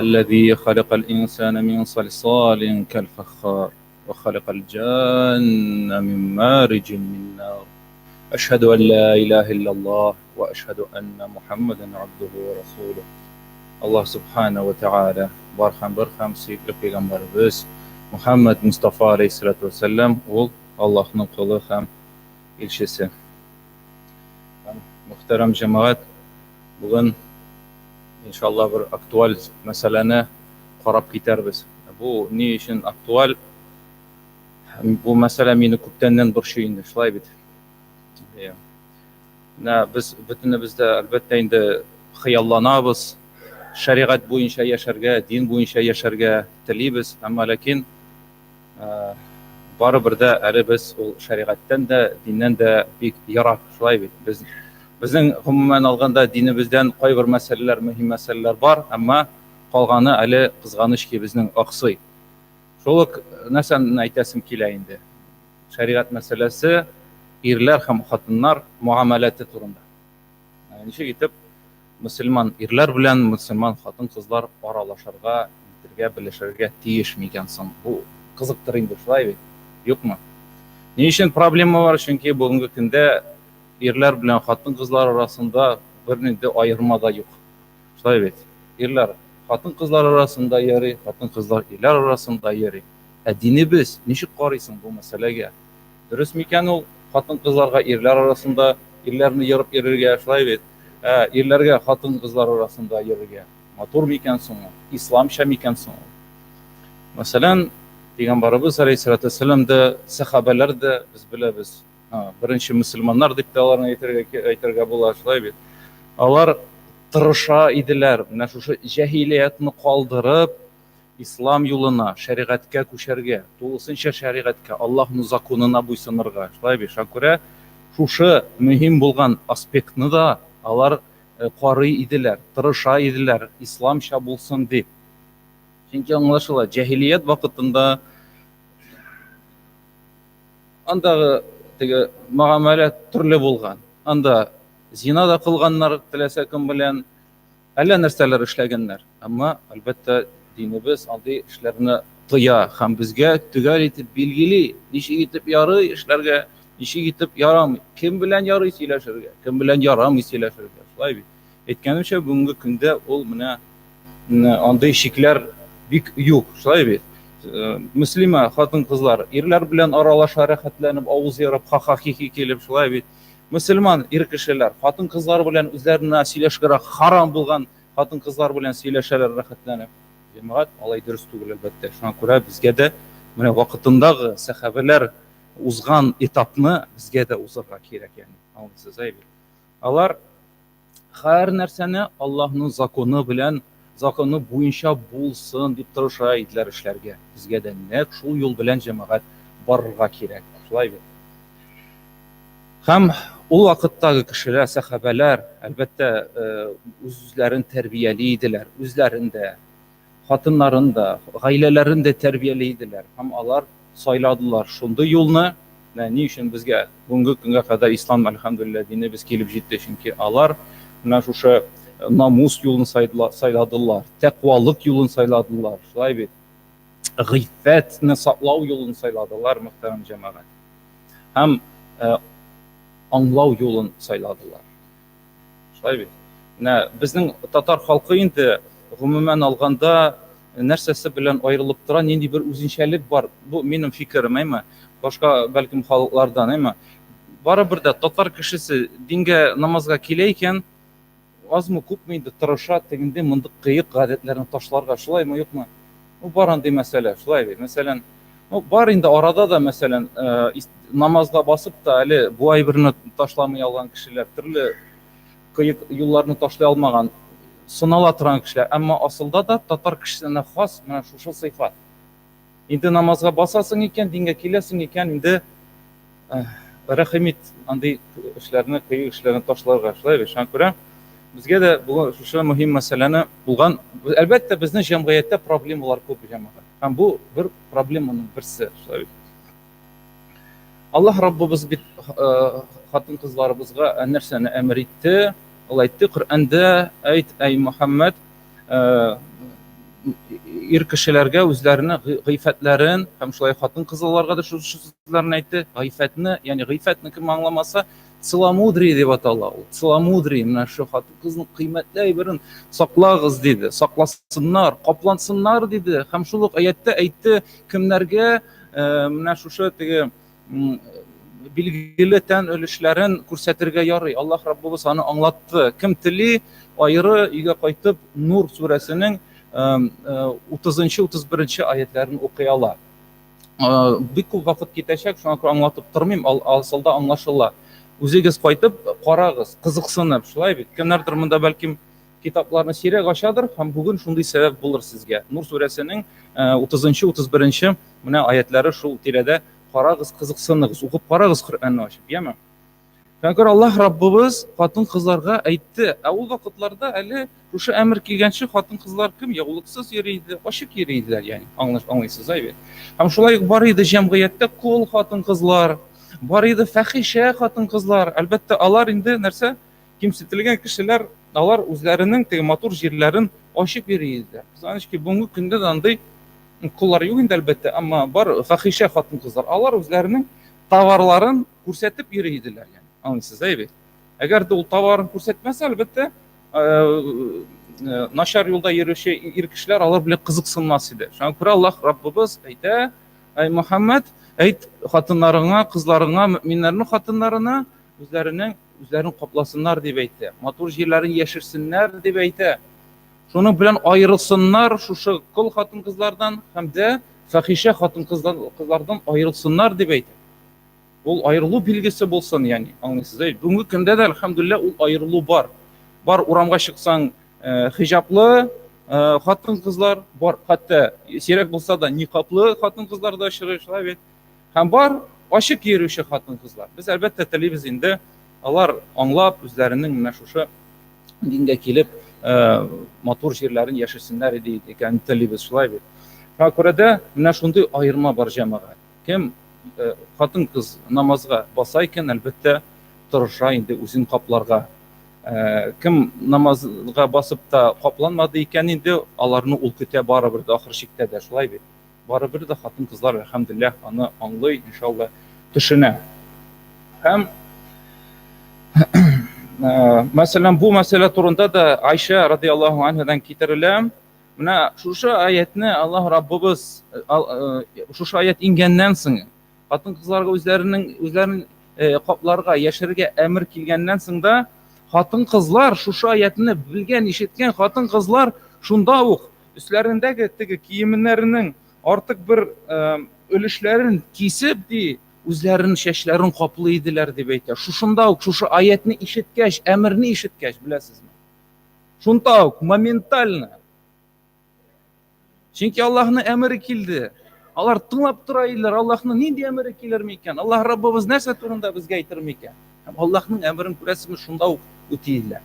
الذي خلق الإنسان من صلصال كالفخار وخلق الجان من مارج من نار. أشهد أن لا إله إلا الله وأشهد أن محمدا عبده ورسوله. Allah subhanahu wa ta'ala barham sevgili peygamberimiz Muhammed Mustafa aleyhissalatu vesselam ol Allah'ın kulu hem elçisi. Muhterem cemaat, bugün inşallah bir aktual meseleni qarab ketarbiz. Bu ne için aktual? Bu mesele meni ko'pdandan bir şey indi, shulay bit. Biz bizde albatta endi xiyollanamiz. Shariat bo'yicha yasharga, din bo'yicha yasharga tilaymiz, ammo lekin baribirda hali biz u shariatdan da, dindan da yiroq, shulay bit. Bizning umuman olganda dinimizdan qo'y bir masalalar, muhim masalalar bor, ammo qolgani hali qizg'anishki bizning oqsoy. Şoluk narsani aytasim kela endi. Shariat masalasi erlar ham xotinlar muomalati turida. Nechta ketib musulmon erlar bilan musulmon xotin qizlar oralasharga, birga bilishirga tiyishmigansan. Bu qiziqtir endi, shulay yo'qmi? Ne uchun problema bor? Chunki bugungi kunda erlar bilan xotin qizlar orasida bir nechta ayirma da yo'q. Shulay erlar xotin qizlar arasında yeri, xotin qizlar erlar arasında yeri. Dini biz nechuk qaraysan bu masalaga? Durust mikan ul xotin qizlarga erlar arasında erlarni yirib erga shulay erlarga xotin qizlar arasında yerga. Motor mikansan, islomcha mikansan. Masalan, Peygamberimiz Aleyhisselatü Vesselam'da sahabelarda biz bilamiz. Birinchi musulmonlar deb ularni aytirga bo'lar, shulay Ular tırışa idiler. Mana shu jahiliyatni qoldirib, islom yo'lina, shariatga ko'sharga, to'g'risincha shariatga, Allohning zakonina bo'ysunirga. Shulay ko'ra, shu muhim bo'lgan aspektni da ular qori idiler, tırışa idiler, islomcha bo'lsin deb. Чөнки аңлашыла, җаһилият вакытында андагы теге мөгамәлә төрле булган. Анда зина да кылганнар, теләсә кем белән, әллә нәрсәләр эшләгәннәр. Әмма әлбәттә динебез андый эшләрне тыя һәм безгә төгәл итеп билгели, ничек итеп ярый эшләргә, ничек итеп ярамый, кем белән ярый сөйләшергә, кем белән ярамый сөйләшергә. Шулай бит. Әйткәнемчә, бүгенге көндә ул менә андый шикләр бик юк. Шулай бит. Мөслимә хатын-кызлар ирләр белән аралаша рәхәтләнеп, авыз ярып, ха-ха-хи-хи килеп, шулай бит. Мөселман ир кешеләр хатын-кызлар белән үзләренә сөйләшергә харам булган хатын-кызлар белән сөйләшәләр рәхәтләнеп. Җәмәгать, алай дөрес түгел әлбәттә. Шуңа күрә безгә дә менә вакытындагы сахабалар узган этапны безгә дә узырга кирәк, ягъни. Аңлыйсыз, әйбит. Алар һәр нәрсәне Аллаһның законы белән, законы буенча булсын дип тырыша иделәр эшләргә. Безгә дә нәкъ шул юл белән җәмәгать барырга кирәк. Шулай бит. Һәм ул вакыттагы кешеләр, сахабалар, әлбәттә, үзләрен тәрбияли иделәр, үзләрендә, хатыннарында, гаиләләрендә тәрбияли иделәр. Һәм алар сайладылар шундый юлны, ни өчен безгә бүгенге көнгә кадәр ислам, әлхәмдүлилләһ, дине без килеп җитте, чөнки алар менә шушы намус юлын сайладылар, тәкъвалык юлын сайладылар. Шулай бит. Гыйффәтне саклау юлын сайладылар, мөхтәрәм җәмәгать. Һәм аңлау юлын сайладылар. Шулай бит. Менә безнең татар халкы инде гомумән алганда нәрсәсе белән аерылып тора, нинди бер үзенчәлек бар. Бу минем фикерем, әйме, башка бәлкем халыклардан, әйме. Барыбер дә татар кешесе дингә, намазга килә икән, азмы күпме инде тырыша, тегендә мондый кыек гадәтләрне ташларга, шулаймы, юкмы? Бу бар андый мәсьәлә, шулай бит. Мәсәлән, бар инде арада да, мәсәлән, намазга басып та әле бу әйберне ташламый алган кешеләр, төрле кыек юлларны ташлый алмаган, сынала торган кешеләр. Әмма асылда да татар кешесенә хас менә шушы сыйфат. Инде намазга басасың икән, дингә киләсең икән, инде рәхимит андый эшләрне, кыек эшләрне ташларга, шулай бит. Шуңа күрә безгә дә бу шушы мөһим мәсьәләне булган. Әлбәттә, безнең җәмгыятьтә проблемалар күп, җәмәгать. Һәм бу бер проблеманың берсе, шулай бит. Аллаһ Раббыбыз бит хатын-кызларыбызга нәрсәне әмер итте? Ул әйтте Коръәндә, әйт, әй Мөхәммәд, ир кешеләргә үзләренең гыйффәтләрен һәм шулай хатын-кызларга да шушы сүзләрне әйтте. Гыйффәтне, ягъни гыйффәтне кем аңламаса, целомудрие дип атала ул. Целомудрие, менә шу хатын-кызның кыйммәтле әйберен саклагыз диде, сакласыннар, каплансыннар диде. Һәм шул ук аятта әйтте, кемнәргә менә шушы теге билгеле тән өлешләрен күрсәтергә ярый. Аллаһ Раббыбыз аны аңлатты. Кем тели, аеры өйгә кайтып Нур сүрәсенең 30-31 аятларын укый ала. Бик күп вакыт китәчәк, шуңа күрә аңлатып тормыйм, асылда аңлашыла. Үзегез кайтып карагыз, кызыксынып, шулай бит. Кемнәрдер монда бәлким китапларны сирәк ачадыр, һәм бүген шундый сәбәп булыр сезгә. Нур сүрәсенең 30-31 менә аятлары шул тирәдә. Карагыз, кызыксыныгыз, укып карагыз Коръәнне ачып, яме. Шуңа Аллаһ Раббыбыз хатын-кызларга әйтте. Ул вакытларда әле шушы әмер килгәнче хатын-кызлар кем? Яулыксыз йөри иде, ачык йөри иделәр, ягъни. Аңлыйсыз, әйбит. Һәм шулай бар иде җәмгыятьтә кул хатын-кызлар, бар иде фәхишә хатын-кызлар. Әлбәттә, алар инде нәрсә? Кимсетелгән кешеләр, алар үзләренең теге матур җирләрен ачып йөри иделәр. Санычки бүгенге көндә дә андый куллар юк инде, әлбәттә, әмма бар фәхишә хатын-кызлар. Алар үзләренең товарларын күрсәтеп йөри иделәр, ягъни. Аңлыйсыз, әйбит. Әгәр дә ул товарын күрсәтмәсә, әлбәттә, начар юлда йөрүче ир кешеләр алар белән кызыксынмас иде. Шуңа күрә Аллаһ Раббыбыз әйтә, әй Мөхәммәд, әйт хатыннарыңа, кызларыңа, мөэминнәрнең хатыннарына үзләрен капласыннар дип әйтә. Матур җирләрен яшерсеннәр дип әйтә. Шуның белән аерылсыннар шушы кол хатын-кызлардан һәм дә фәхишә хатын-кызлардан аерылсыннар дип әйтә. Ул аерылу билгесе булсын, ягъни. Аңлыйсыз, бүгенге көндә дә әлхәмдүлилләһ ул аерылу бар. Бар урамга чыксаң, хиҗаплы хатын-кызлар бар, хәтта сирәк булса да никаплы хатын-кызлар да очрый, шулай бит. Һәм бар ачык йөрүче хатын-кызлар. Без әлбәттә телибез инде алар аңлап үзләренең менә шушы дингә килеп матур җирләрен яшәсеннәр иде икән телибез, шулай бит. Шуңа күрә дә менә шундый аерма бар җәмәгать. Кем хатын-кыз намазга баса икән, әлбәттә тырыша инде үзен капларга. Кем намазга басып та капланмады икән, инде аларны ул көтә барыбер дә ахыр чиктә дә, шулай бит. Барыбер дә хатын-кызлар әлхәмдүлилләх аны аңлый, иншалла төшенә. Һәм мәсәлән, бу мәсьәлә турында да Айша радиллаһу анһадан китерелә. Менә шушы аятны Аллаһ Раббыбыз шушы аят ингәннән соң, хатын-кызларга үзләрен капларга, яшәргә әмер килгәннән соң да, хатын-кызлар шушы аятны белгән, ишеткән хатын-кызлар шунда ук өсләрендәге теге киемнәренең артык бер өлешләрен кисеп ди, үзләренең чәчләрен каплый иделәр дип әйтә. Шушында ук шушы аятны ишеткәч, әмерне ишеткәч, беләсезме? Шунда ук моментально. Чөнки Аллаһның әмере килде. Алар тыңлап тора иделәр, Аллаһның нинди әмере килер микән? Аллаһ Раббыбыз нәрсә турында безгә әйтер микән? Аллаһның әмерен күрәсезме, шунда ук үтиләр.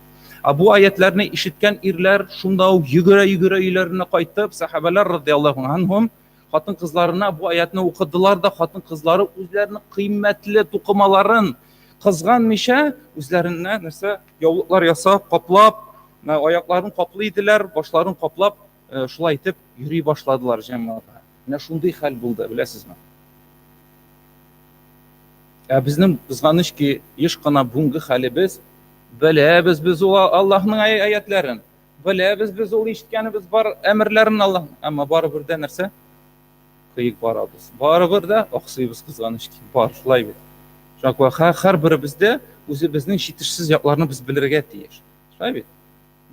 Бу аятларны ишеткән ирләр шунда ук йөгерә өйләренә кайтып, сахабалар радиллаһу анһум хатын-кызларына бу аятны укыдылар да, хатын-кызлары үзләренең кыйммәтле тукымаларын кызганмыйча, үзләренә нәрсә яулыклар ясап, каплап, аякларын каплый иделәр, башларын каплап, шулай итеп йөри башладылар җәмәгатьгә. Менә шундый хәл булды, беләсезме? Безнең кызганыч ки, еш кына бүгенге хәлебез, беләбез без ул Аллаһның аятларын, беләбез без ул ишеткәнебез бар әмерләрен Аллаһ, әмма барыбер дә нәрсә? Кыйык барабыз. Барыбер дә аксыйбыз, кызганыч ки, бар, шулай бит. Шуңа һәрберебездә үзебезнең җитешсез якларны без белергә тиеш. Шулай бит.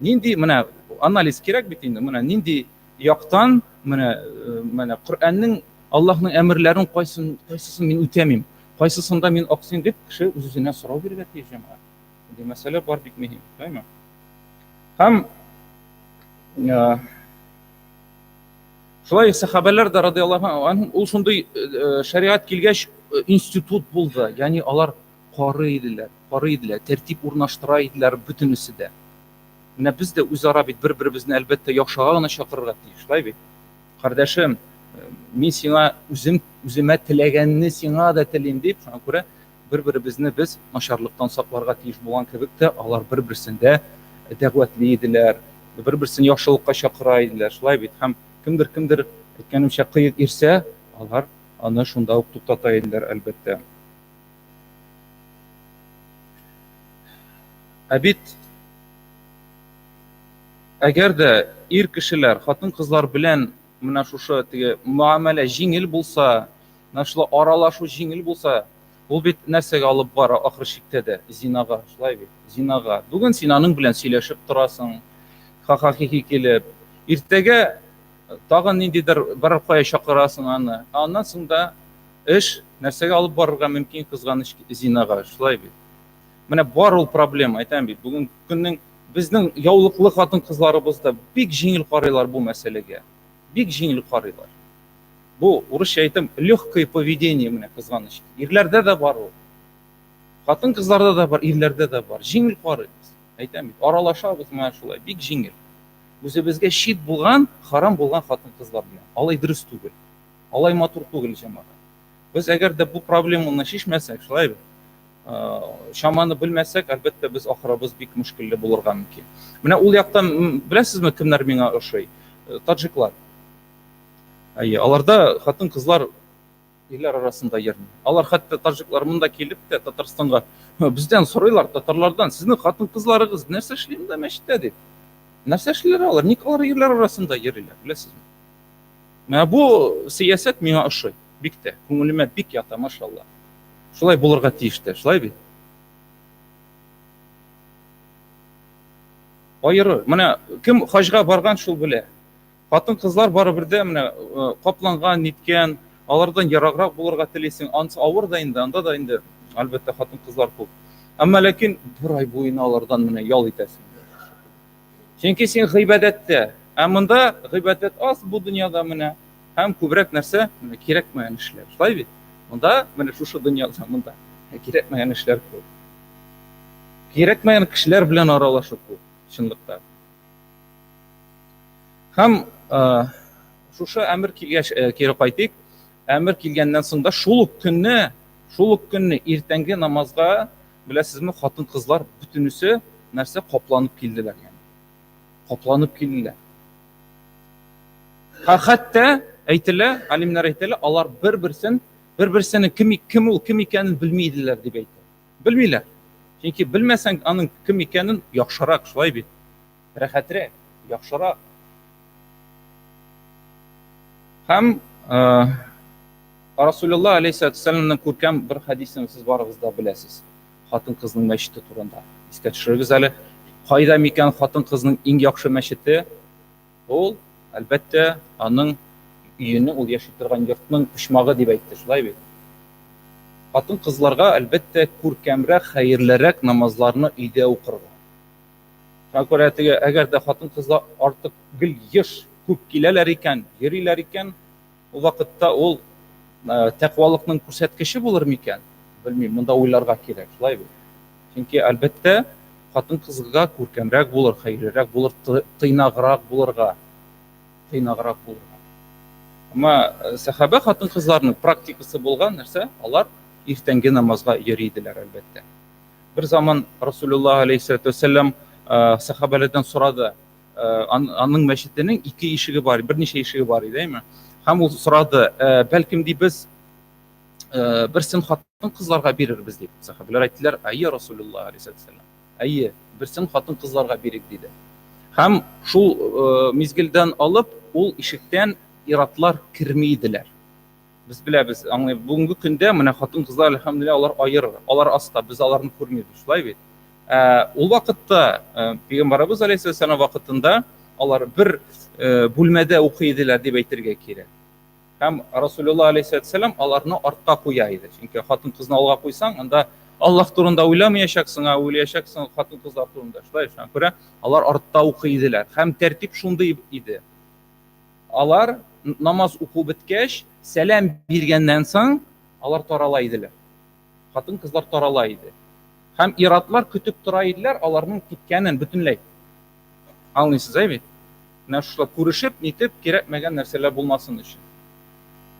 Нинди менә анализ кирәк бит инде, менә нинди яктан менә Коръәннең Аллаһның әмерләрен кайсысын мин үтәмим, кайсысында мин аксыйм дип кеше үзенә сорау бирергә тиеш җәмәгать. Бу мәсьәлә бар, бик мөһим, шулаймы? Һәм шулай сахабалар да радиллаһу анһум ул шундый шариат килгәч институт булды. Ягъни алар карый иделәр, тәртип урнаштыра иделәр бөтенесе дә. Менә без дә үзара бит бер-беребезне әлбәттә яхшыга гына чакырырга тиеш, шулай бит. Кардәшем, мин сиңа үземә теләгәнне сиңа да телим дип, шуңа күрә бер-беребезне без начарлыктан сакларга тиеш булган кебек тә, алар бер-берсендә дәгъвәтле иделәр, бер-берсен яхшылыкка чакыра иделәр, шулай бит. Һәм кемдер әйткәнемчә кыек ирсә, алар аны шунда ук туктата иделәр, әлбәттә. Бит әгәр дә ир кешеләр хатын-кызлар белән менә шушы теге муамәлә җиңел булса, менә шулай аралашу җиңел булса, ул бит нәрсәгә алып бара ахыр чиктә дә? Зинага, шулай бит. Зинага. Бүген син аның белән сөйләшеп торасың, ха-ха-хи-хи килеп, иртәгә тагын ниндидер бер кая чакырасың аны. Аннан соң да эш нәрсәгә алып барырга мөмкин? Кызганыч, зинага, шулай бит. Менә бар ул проблема, әйтәм бит. Бүген көннең безнең яулыклы хатын-кызларыбыз да бик җиңел карыйлар бу мәсьәләгә. Бик җиңел карыйлар. Бу урысча әйтәм, легкое поведение менә, кызганыч. Ирләрдә дә бар ул. Хатын-кызларда да бар, ирләрдә дә бар. Җиңел карыйбыз. Әйтәм бит, аралашабыз менә шулай, бик җиңел. Үзебезгә шит булган, харам булган хатын-кызлар белән. Алай дөрес түгел. Алай матур түгел җәмәгать. Без әгәр дә бу проблеманы шишмәсәк, шулай бит. Шаманы белмәсәк, әлбәттә без ахырыбыз бик мөшкилле булырга мөмкин. Менә ул яктан беләсезме кемнәр миңа ошый? Таҗиклар. Аларда хатын-кызлар ирләр арасында йөрми. Алар хәтта таҗиклар монда килеп тә Татарстанга бездән сорыйлар, татарлардан, сезнең хатын-кызларыгыз нәрсә эшли монда мәчеттә дип. Нәрсә эшлиләр алар? Ник алар ирләр арасында йөриләр, беләсезме? Менә бу сиясәт миңа ошый, бик тә, күңелемә бик ята, машалла. Шулай булырга тиеш тә, шулай бит. Айыры, менә кем хаҗга барган шул белә. Хатын-кызлар барыбер дә менә капланган, ниткән, алардан яраграк булырга телисең, ансы авыр да инде, анда да инде әлбәттә хатын-кызлар күп. Әмма ләкин бер ай буена алардан менә ял итәсең. Чөнки син гыйбадәттә, ә монда гыйбадәт аз бу дөньяда менә, һәм күбрәк нәрсә, менә кирәкмәгән эшләр. Шулай бит. Монда менә шушы дөньяда монда кирәкмәгән эшләр күп. Кирәкмәгән кешеләр белән аралашып күп, чынлыкта. Һәм шушы әмер килгәч, кире кайтыйк. Әмер килгәннән соң да шул ук көнне иртәнге намазга, беләсезме, хатын-кызлар бөтенесе нәрсә капланып килделәр, yani. Капланып килделәр. Хәтта әйтелә, алимнар әйтәләр, алар бер-берсенең кем икәнен белмейделәр дип әйтә. Белмиләр. Чөнки белмәсәң, аның кем икәнен яхшырак, шулай бит. Рәхәтрәк, яхшырак. Һәм Расулулла алейхиссәламның күркәм бер хадисен сез барыгыз да беләсез. Хатын-кызның мәчете турында. Искә төшерегез әле. Кайда микән хатын-кызның иң яхшы мәчете? Ул, әлбәттә, аның өйенең, ул яши торган йортның почмагы дип әйтте, шулай бит. Хатын-кызларга әлбәттә күркәмрәк, хәерлерәк намазларны өйдә укырга. Шуңа күрә әгәр дә хатын-кызлар артык гел еш күп киләләр икән, йөриләр икән, ул вакытта ул тәкъвалыкның күрсәткече булыр микән? Белмим, монда уйларга кирәк, шулай бит. Чөнки әлбәттә хатын-кызга күркәмрәк булыр, хәерлерәк булыр, тыйнаграк булырга. Әмма сахаба хатын-кызларның практикасы булган нәрсә, алар иртәнге намазга йөридиләр, әлбәттә. Бер заман Расулулла алейхиссалату вассалам сахабалардан сорады, аның мәчетенең ике ишеге бар, берничә ишеге бар иде, әйме? Һәм ул сорады, бәлкем ди без берсен хатын-кызларга бирербез дип. Сахабалар әйттеләр, әйе Расулулла алейхиссалату вассалам. Әйе, берсен хатын-кызларга бирик диде. Һәм шул мизгелдән алып, ул ишектән иратлар кирмейдиләр. Без беләбез, бүгенге көндә менә хатын-кызлар, әлхәмдүлилләh, алар аеры, алар аста, без аларны күрмибез, шулай бит. Ул вакытта Пәйгамбәрбез алейхиссалам вакытында алар бер бүлмәдә укыйдылар дип әйтергә кирәк. Һәм Расулулла алейхиссалам аларны артка куя иде. Чөнки хатын-кызны алга куйсаң, анда Аллаһ турында уйламаячаксың, уйлаячаксың хатын-кызлар турында. Шулай шуңа күрә алар артта укыйдылар. Һәм тәртип шундый иде. Алар намаз уку беткәч, сәлам биргәннән соң алар тарала иделәр. Хатын-кызлар тарала иде. Һәм иратлар көтеп тора иделәр, аларның киткәнен бөтенләй. Аңлыйсыз, әйбит? Менә шулай күрешеп, нитеп, кирәкмәгән нәрсәләр булмасын өчен.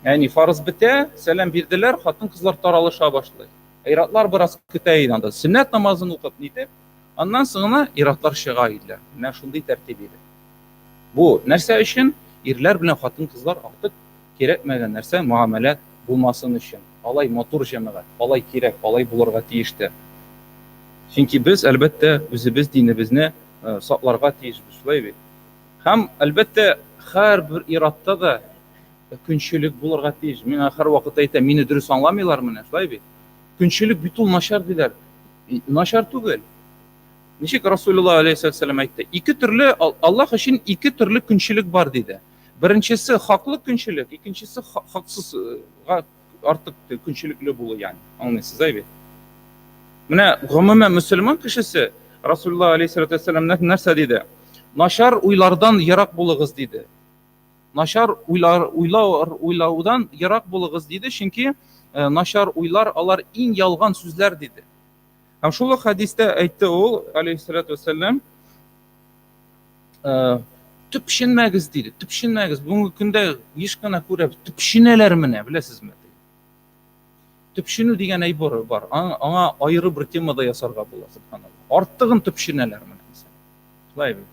Ягъни фарыз бетә, сәлам бирделәр, хатын-кызлар таралыша башлый. Иратлар бераз көтә иде анда, сөннәт намазын укып нитеп, аннан соң иратлар чыга иделәр. Менә шундый тәртип иде. Бу нәрсә өчен? Ирләр белән хатын-кызлар артык кирәкмәгән нәрсә муамәләт булмасын өчен. Алай матур җәмәгать, алай кирәк, алай булырга тиештә. Чөнки без әлбәттә үзебез динебезне сакларга тиешбез, шулай бит. Һәм әлбәттә һәрбер иратта да көнчелек булырга тиеш. Мин һәр вакыт әйтәм, мине дөрес аңламыйлар менә, шулай бит. Көнчелек бит ул начар диләр. Начар түгел. Ничек Расулулла алейхиссалам әйтте? Ике төрле, Аллаһ өчен ике төрле көнчелек бар диде. Беренчесе хаклы көнчелек, икенчесе хаксызга артык көнчелекле булу, yani. Аңлыйсыз, әйбит? Менә гомумән мөселман кешесе Расулулла алейхиссалату вассалам нәрсә диде? Начар уйлардан ерак булыгыз диде. Начар уйлаудан ерак булыгыз диде, чөнки начар уйлар алар иң ялган сүзләр диде. Һәм шул хадистә әйтте ул алейхиссалату вассалам, төпшенмәгез диде, төпшенмәгез. Бүгенге көндә еш кына күрә төпшенәләр менә, беләсезме? Төпшенү дигән әйбер бар. Аңа аеры бер темада ясарга була, субханаллах. Артыгын төпшенәләр менә. Шулай бит.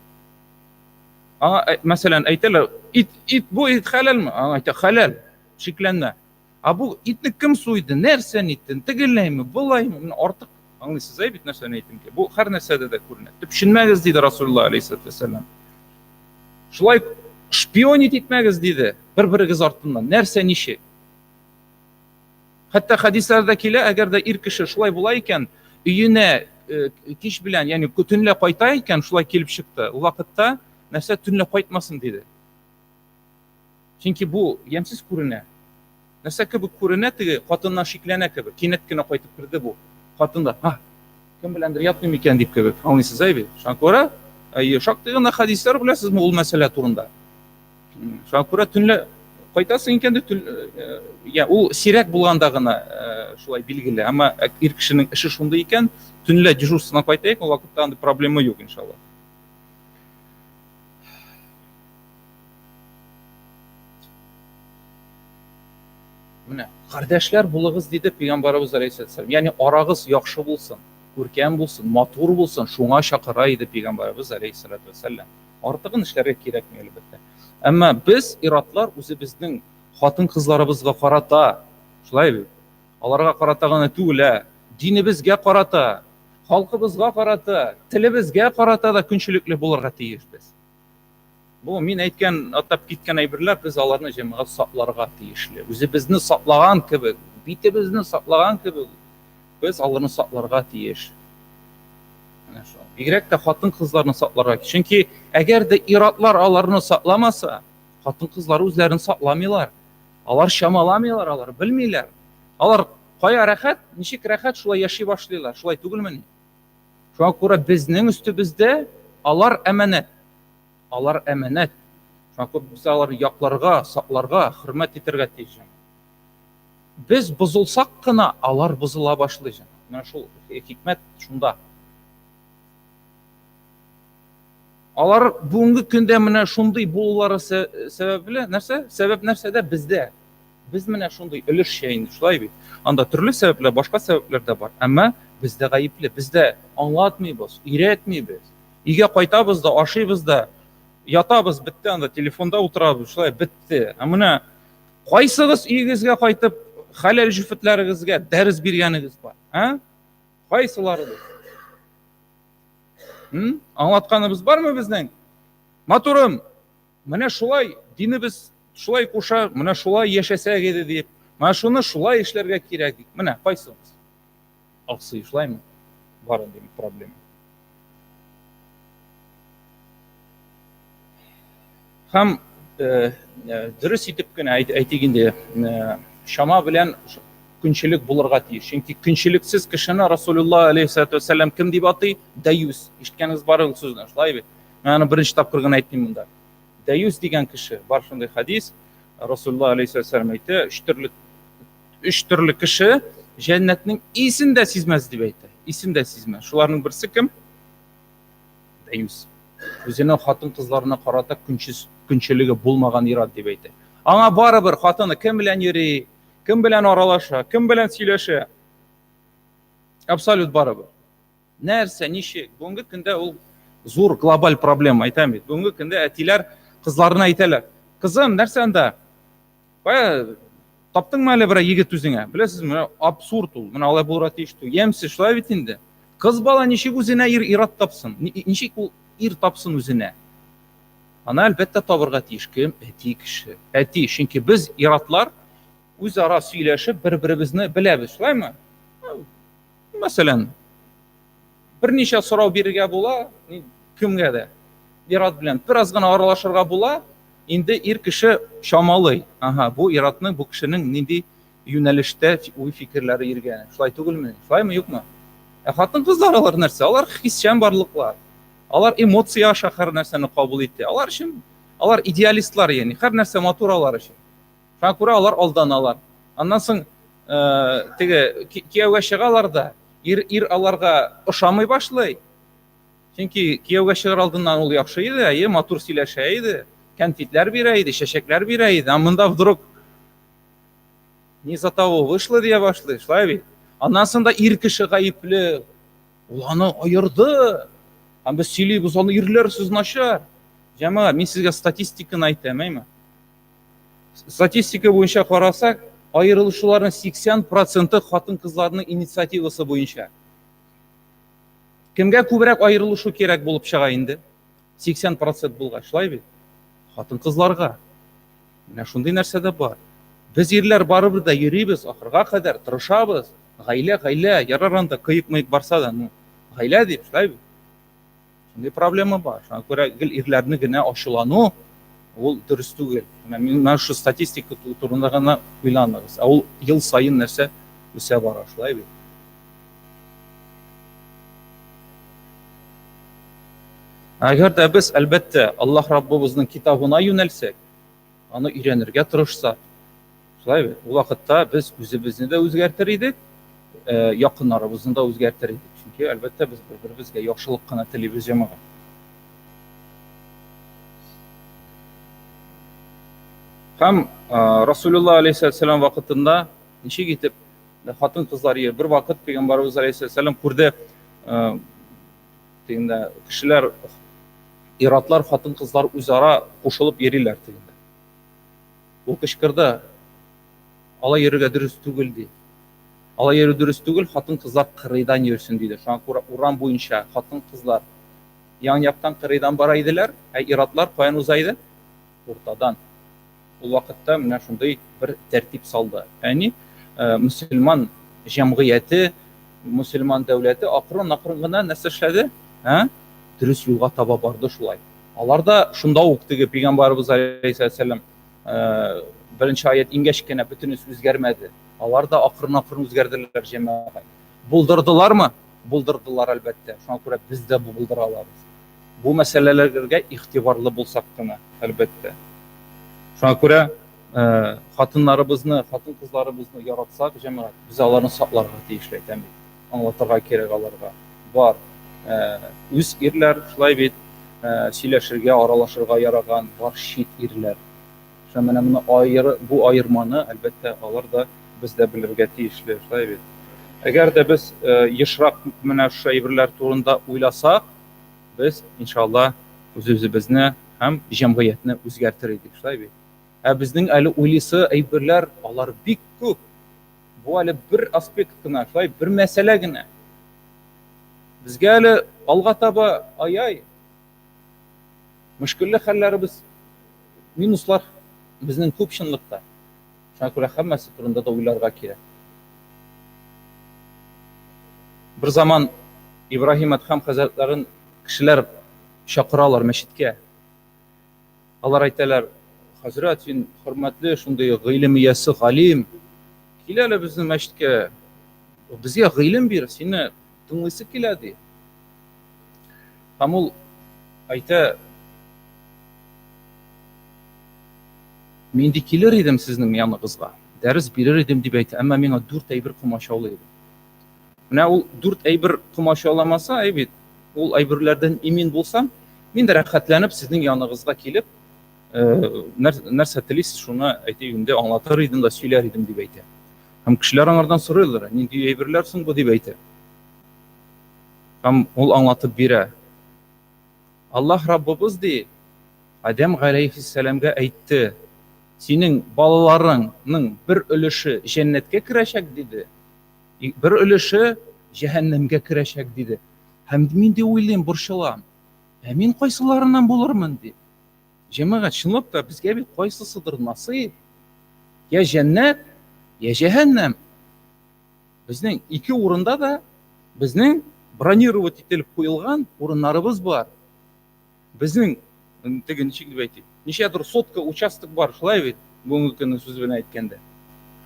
Аңа мәсәлән әйтәләр, ит бу ит халалмы? Аңа әйтә, халал. Шикләнмә. Бу итне кем суйды? Нәрсән иттен? Тегеләйме? Булаймы? Артык аңлыйсыз, бит нәрсәне әйтим ки. Бу һәр нәрсәдә дә күренә. Төпшенмәгез диде Расулулла алейхиссалату вассалам. Шулай шпионить итмәгез диде. Бер-берегез артыннан. Нәрсә ничек? Хәтта хадисләрдә килә, әгәр дә ир кеше шулай була икән, өенә кич белән, ягъни төнлә кайта икән, шулай килеп чыкты. Ул вакытта нәрсә төнлә кайтмасын диде. Чөнки бу ямсыз күренә. Нәрсә кебек күренә, теге хатыннан шикләнә кебек. Кинәт кенә кайтып керде бу. Хатында, кем беләндер ятмый микән дип кебек. Аңлыйсыз, әйбит? Шуңа күрә, шактый гына хадислар беләсезме ул мәсьәлә турында. Шуңа күрә төнлә кайтасың икән дә, ул сирәк булганда гына шулай билгеле. Әмма ир кешенең эше шундый икән, төнлә дежурствына кайтайык, ул вакытта анда проблема юк, иншаллах. Менә кардәшләр булыгыз диде Пәйгамбәрбез алейхиссалам. Ягъни арагыз яхшы булсын, күркәм булсын, матур булсын, шуңа чакыра иде Пәйгамбәрбез алейхиссалам. Артыгын эшләргә кирәкми әлбәттә. Әмма без иратлар үзебезнең хатын-кызларыбызга карата, шулай бит. Аларга карата гына түгел, динебезгә карата, халкыбызга карата, телебезгә карата да күнчелекле булырга тиешбез. Бу мин әйткән, атап киткән әйберләр без аларны җәмәгать сакларга тиешле. Үзебезне саклаган кебек, битебезне саклаган кебек, без аларны сакларга тиеш. Менә шул. Бигрәк тә хатын-кызларны сакларга. Чөнки әгәр дә иратлар аларны сакламаса, хатын-кызлар үзләрен сакламыйлар. Алар чамаламыйлар, алар белмиләр. Алар кая рәхәт, ничек рәхәт шулай яши башлыйлар. Шулай түгелмени? Шуңа күрә безнең өстебездә алар әманәт. Алар әманәт. Шуңа күрә без алар якларга, сакларга, хөрмәт итәргә тиеш. Без бозылсак кына алар бозыла башлый. Менә шул хикмәт шунда. Алар бүгенге көндә менә шундый булулары сәбәпле нәрсә? Сәбәп нәрсәдә? Бездә. Без менә шундый өлеш шәйин, шулай бит. Анда төрле сәбәпләр, башка сәбәпләр дә бар. Әмма бездә гаепле. Бездә аңлатмыйбыз, өйрәтмибез. Өйгә кайтабыз да, ашыйбыз да, ятабыз, бетте, анда телефонда утырабыз, шулай бетте. Ә менә кайсыгыз өйгезгә кайтып, хәләл җифетләрегезгә дәрес биргәнегез бар? Кайсыларыгыз? Аңлатканыбыз бармы безнең? Матурым, менә шулай динебез шулай куша, менә шулай яшәсәк иде дип, менә шуны шулай эшләргә кирәк дип. Менә кайсыгыз? Аксый шулаймы? Бар инде проблема. Һәм дөрес итеп кенә әйтик инде, шама белән күнчелек булырга тиеш. Чөнки күнчелексез кешене Расулулла алейхиссалату вассалам кем дип атый? Даюс. Ишеткәнегез барыгыз сүзне, шулай бит. Мен аны беренче тапкыр гына әйтмим монда. Даюс дигән кеше, бар шундый хадис. Расулулла алейхиссалам әйтә, өч төрле кеше җәннәтнең исен дә сизмәс дип әйтә. Исен дә сизмәс. Шуларның берсе кем? Даюс. Үзенең хатын-кызларына карата күнчелеге булмаган ират дип әйтә. Аңа барыбер хатыны кем белән йөри, кем белән аралаша, кем белән сөйләшә. Абсолют барыбер. Нәрсә, ничек? Бүгенге көндә ул зур глобаль проблема, әйтәм бит. Бүгенге көндә әтиләр кызларына әйтәләр: "Кызым, нәрсә анда? Кая таптыңмы әле бер егет үзеңә?" Беләсезме, абсурд ул. Менә алай булырга тиеш түгел. Ямсыз, шулай бит инде. Кыз бала ничек үзенә ират тапсын? Ничек ул ир тапсын үзенә? Аны әлбәттә табырга тиеш кем? Әти кеше. Әти, чөнки без иратлар үзара сөйләшеп бер-беребезне беләбез, шулаймы? Мәсәлән, берничә сорау бирергә була, кемгә дә ират белән бераз гына аралашырга була, инде ир кеше чамалый. Бу иратны бу кешенең нинди юнәлештә уй фикерләре йөргән. Шулай түгелме? Шулаймы, юкмы? Хатын-кызлар алар нәрсә? Алар хисчән барлыклар. Алар эмоция аша һәр нәрсәне кабул итә. Алар өчен алар идеалистлар, ягъни һәр нәрсә матур алар өчен. Шуңа күрә алар алданалар. Аннан соң теге кияүгә чыгалар да, ир аларга ошамый башлый. Чөнки кияүгә чыгар алдыннан ул яхшы иде, матур сөйләшә иде, конфетлар бирә иде, чәчәкләр бирә иде. Монда вдруг не за того вышло дия башлый, шулай бит. Аннан соң да ир кеше гаепле, ул аны аерды. Һәм без сөйлибез, аны ирләр сүз начар. Җәмәгать, мин сезгә статистиканы әйтәм, әйме? Статистика буенча карасак, аерылышуларның 80% хатын-кызларның инициативасы буенча. Кемгә күбрәк аерылышу кирәк булып чыга инде? 80% булгач, шулай бит? Хатын-кызларга. Менә шундый нәрсә дә бар. Без ирләр барыбер да йөрибез, ахырга кадәр тырышабыз. Гаилә, ярар анда кыек-мыек барса да, гаилә дип, шулай бит? Шундый проблема бар. Шуңа күрә ирләрне генә ачулану ул дөрес түгел. Менә шу статистика турында гына уйланыгыз. Ул ел сайын нәрсә үсә бара, шулай бит? Әгәр дә без әлбәттә Аллаһ Раббыбызның китабына юнәлсәк, аны өйрәнергә тырышсак, шулай бит? Ул вакытта без үзебезне дә үзгәртер идек, якыннарыбызны да үзгәртер идек. Чөнки әлбәттә без бер-беребезгә яхшылык кына телибез җәмәгать. Һәм Расулулла алейхиссалам вакытында ничек итеп хатын кызлар ие. Бер вакыт Пәйгамбәрбез алейхиссалам күрде, тегендә кешеләр, иратлар, хатын кызлар үзара кушылып йөриләр тегендә. Ул кычкырды, алай йөрергә дөрес түгел ди. Алай йөрү дөрес түгел, хатын кызлар кырыйдан йөрсен диде. Шуңа күрә урам буенча хатын кызлар яң яктан кырыйдан бара иделәр, ә иратлар каян уза иде? Уртадан. Ул вакытта менә шундый бер тәртип салды. Яни мөселман җәмгыяте, мөселман дәүләте акрын гына нәрсә эшләде? Дөрес юлга таба барды шулай. Алар да шунда ук теге Пәйгамбәрбез алейхиссалам беренче аят иңгәш кенә бөтенесе үзгәрмәде. Алар да акрын үзгәрделәр җәмәгать. Булдырдылармы? Булдырдылар әлбәттә. Шуңа күрә без дә булдыра алабыз. Бу мәсьәләләргә игътибарлы булсак кына, әлбәттә. Шуңа күрә хатыннарыбызны, хатын кызларыбызны яратсак, җәмәгать, без аларны сакларга тиешле икән бит. Аңлатырга кирәк аларга. Бар. Үз ирләр шулай бит, сөйләшергә, аралашырга яраган бар шит ирләр. Шуңа менә бу аерманы әлбәттә алар да бездә белергә тиешле, шулай бит. Әгәр дә без ешрак менә шу әйберләр турында уйласак, без иншалла үзебезне һәм җәмгыятьне үзгәртер идек, шулай бит. Ә безнең әле уйлысы әйберләр, алар бик күп. Бу әле бер аспект кына, шулай бер мәсьәлә генә. Безгә әле алга таба ай мөшкилле хәлләребез, минуслар безнең күп чынлыкта. Шуңа күрә һәммәсе турында да уйларга кирәк. Бер заман Ибраһим Әдһәм хәзрәтләрен кешеләр чакыралар мәчеткә. Алар әйтәләр: "Хәзрәт, син хөрмәтле шундый гыйлем иясе, галим, кил әле безнең мәчеткә. Безгә гыйлем бир, сине тыңлыйсы килә" ди. Һәм ул әйтә: "Мин дә килер идем сезнең яныгызга, дәрес бирер идем" дип әйтә, әмма миңа 4 әйбер комачаулый иде. Менә ул 4 әйбер комачауламаса, бит, ул әйберләрдән имин булсам, мин дә рәхәтләнеп сезнең яныгызга килеп, нәрсә телисез, шуны әйтеп инде аңлатыр идем дә сөйләр идем дип әйтә. Һәм кешеләр аңардан сорыйлар: "Нинди әйберләр соң бу?" дип әйтә. Һәм ул аңлатып бирә. Аллаһ Раббыбыз ди, Адәм галәйһиссәламгә әйтте: "Синең балаларыңның бер өлеше җәннәткә керәчәк" диде. Бер өлеше җәһәннәмгә керәчәк диде. Һәм мин дә уйлыйм, борчылам. Мин кайсыларыннан булырмын дип. Җәмәгать, чынлап та безгә бит кайсысыдыр насыйп. Я җәннәт, я җәһәннәм. Безнең ике урында да безнең бронировать ителеп куелган урыннарыбыз бар. Безнең теге ничек дип әйтик, ничәдер сотка участок бар, шулай бит, бүгенге көннең сүз белән әйткәндә.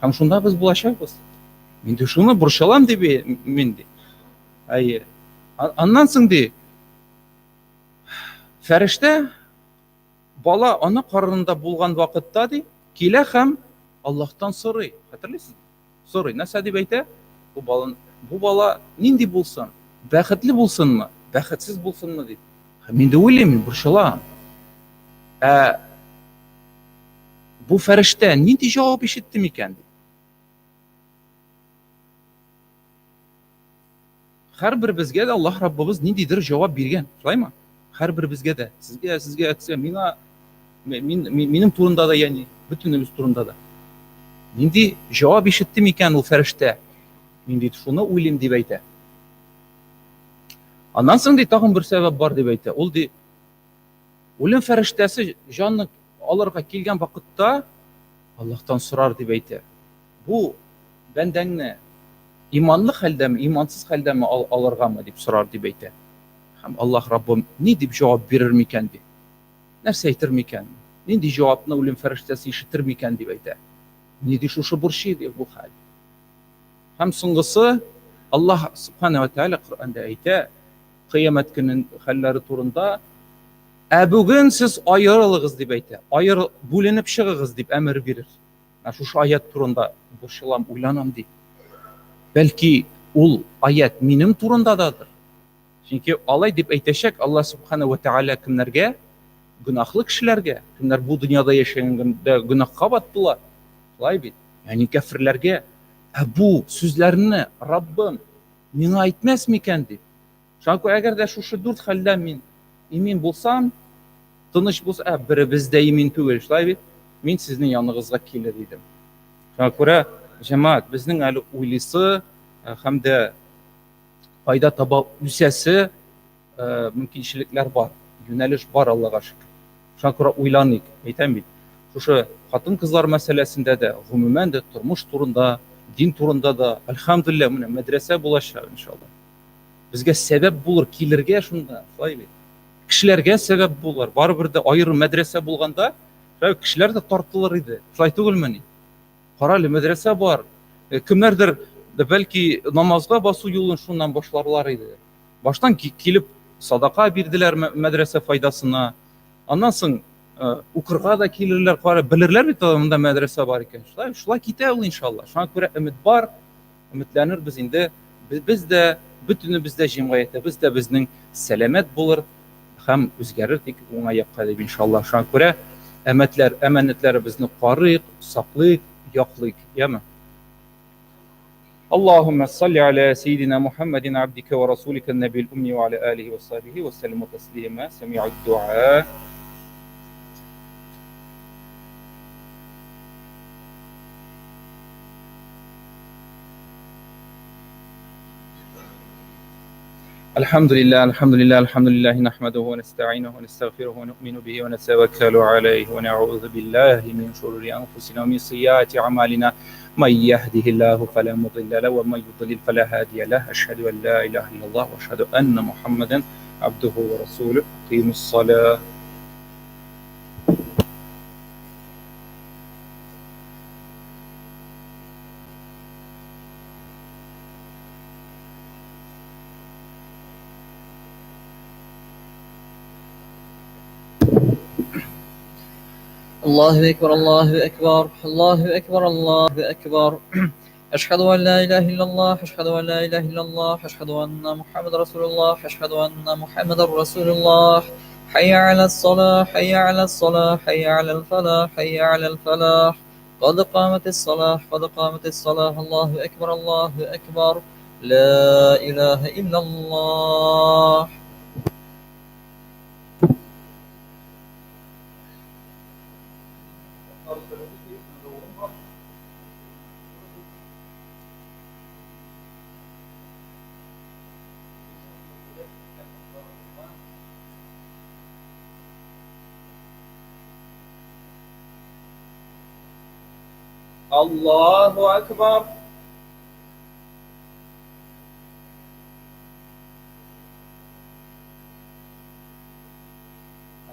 Һәм шунда без булачакбыз. Мин дә шуны борчылам дип мин ди. Аннан соң ди, фәрештә бала ана карынында булган вакытта ди, килә һәм Аллаһтан сорый. Хәтерлисез? Сорый. Нәрсә дип әйтә? Бу бала нинди булсын? Бәхетле булсынмы? Бәхетсез булсынмы дип. Мин дә уйлыйм, борчылам. Бу фәрештә нинди җавап ишетте микән? Һәрбер безгә дә Аллаһ Раббыбыз ниндидер җавап биргән, шулаймы? Һәрбер безгә дә, сезгә, миңа, минем турында да, яни, бөтенебез турында да. Нинди җавап ишетте микән ул фәрештә? Мин ди шуны уйлыйм дип әйтә. Аннан соң ди тагын бер сәбәп бар дип әйтә. Ул ди үлем фәрештәсе җанны алырга килгән вакытта Аллаһтан сорар дип әйтә. Бу бәндәңне иманлы хәлдәме, имансыз хәлдәме алыргамы дип сорар дип әйтә. Һәм Аллаһ Раббым ни дип җавап бирер микән ди? Нәрсә әйтер микән? Нинди җавапны үлем фәрештәсе ишетер микән дип әйтә. Ни ди шушы борчый дип бу хәл. Һәм соңгысы Аллаһ Субхана ва Тааля Коръәндә әйтә, кыямәт көнен хәлләре турында: "Бүген сез аерылыгыз" дип әйтә. Бүленеп чыгыгыз дип әмер бирер. Шушы аят турында борчылам, уйланам ди. Бәлки ул аят минем турындадыр. Чөнки алай дип әйтәчәк Аллаһ Субхана ва Тааля кемнәргә? günahlı kişilerge, kimler bu dünyada yaşayanda günahka battılar. Şulay bit. Yani kafirlerge bu sözlerini Rabbim mine aytmaz miken deyip. Şanko eğer de şu dört halden min emin bulsam, tanış bulsa, biri bizde emin tügül. Şulay bit. Min sizin yanınızga kelir dedim. Şanko cemaat bizning ali uylisi hamda fayda taba üsesi mümkinçilikler var. Yöneliş var Allah'a şükür. Şanko uylanık. Aytan bit. Şu hatın kızlar meselesinde de, umumen de turmuş turunda, din turunda da elhamdülillah medrese bulaşar inşallah. Bizge sebep bulur kilirge şunda. Kişilerge sebep bulur. Baribir de ayrı medrese bulganda kişiler de tartılır idi. Şulay tugulmani. Paralı medrese var. Kimlerdir belki namazga basu yolun şundan başlarlar idi. Baştan kilip sadaka birdiler medrese faydasına. Ondan sonra Ukurga da kilirler, bilirler bir tarafında medrese var iken. Şulay kitap inşallah. Şu an göre ümit var. Ümitlenir biz indi. Biz de bütünü bizde cemiyette, biz de bizning selamet bulur. Hem özgerirdik ona yapkadık inşallah. Şu an göre emanetler bizni qarıyıq, saqlıyıq, yaqlıyıq. Yemi? Allahümme salli ala seyyidina Muhammedin abdike ve rasulike nebil ummi ve ala alihi ve sahbihi ve sellem teslime. Semi'ud dua. الحمد لله الحمد لله نحمده ونستعينه ونستغفره ونؤمن به ونتوكل عليه ونعوذ بالله من شرور أنفسنا ومن سيئات أعمالنا من يهده الله فلا مضل له ومن يضلل فلا هادي له أشهد أن لا إله إلا الله وأشهد أن محمدا عبده ورسوله أقيموا الصلاة الله أكبر الله أكبر الله أكبر الله أكبر أشهد أن لا إله إلا الله أشهد أن لا إله إلا الله أشهد أن محمد رسول الله أشهد أن محمد رسول الله حي على الصلاة حي على الصلاة حي على الفلاح حي على الفلاح قد قامت الصلاة قد قامت الصلاة الله أكبر الله أكبر لا إله إلا الله الله أكبر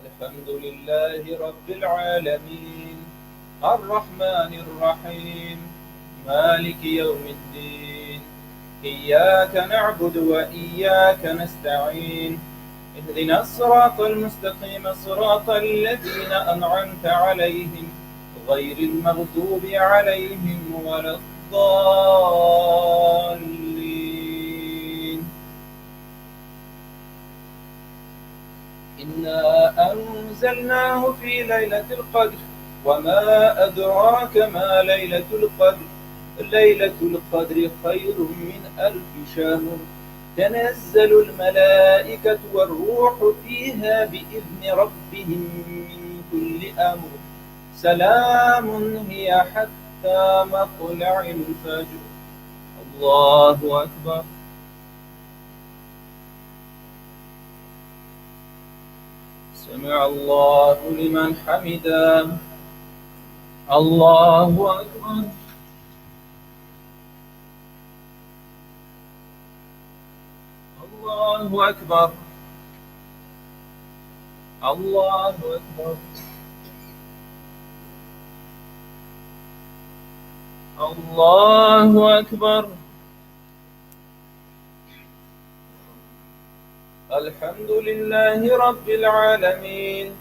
الحمد لله رب العالمين الرحمن الرحيم مالك يوم الدين إياك نعبد وإياك نستعين اهدنا الصراط المستقيم صراط الذين أنعمت عليهم غير المغضوب عليهم ولا الضالين إنا أنزلناه في ليلة القدر وما أدراك ما ليلة القدر ليلة القدر خير من 1000 شهر تنزل الملائكة والروح فيها بإذن ربهم من كل أمر سلام هي حتى مطلع الفجر الله أكبر سمع الله لمن حمده الله أكبر الله أكبر الله أكبر الله أكبر الحمد لله رب العالمين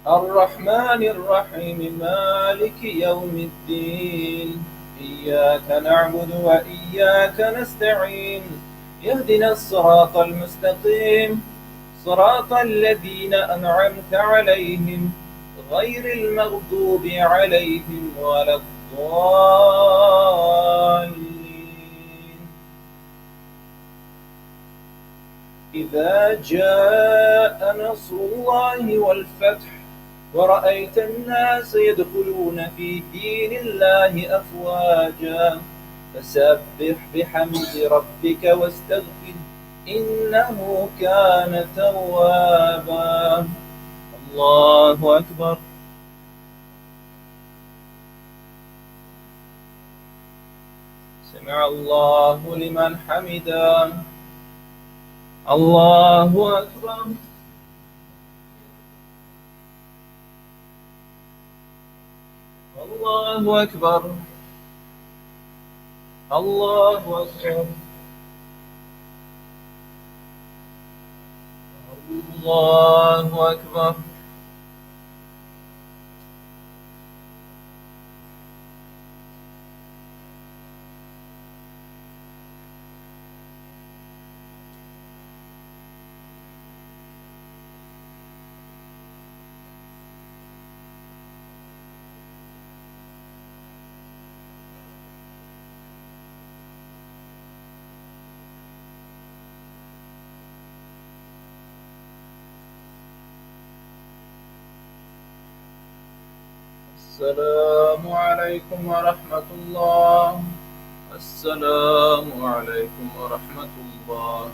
الرحمن الرحيم مالك يوم الدين إياك نعبد وإياك نستعين اهدنا الصراط المستقيم صراط الذين أنعمت عليهم غير المغضوب عليهم ولا الضالين. إذا جاء نصر الله والفتح ورأيت الناس يدخلون في دين الله أفواجا فسبح بحمد ربك واستغفره إنه كان توابا. الله أكبر. سمع الله لمن حمده. الله أكبر. الله أكبر. الله أكبر. الله أكبر. السلام عليكم ورحمة الله. السلام عليكم ورحمة الله.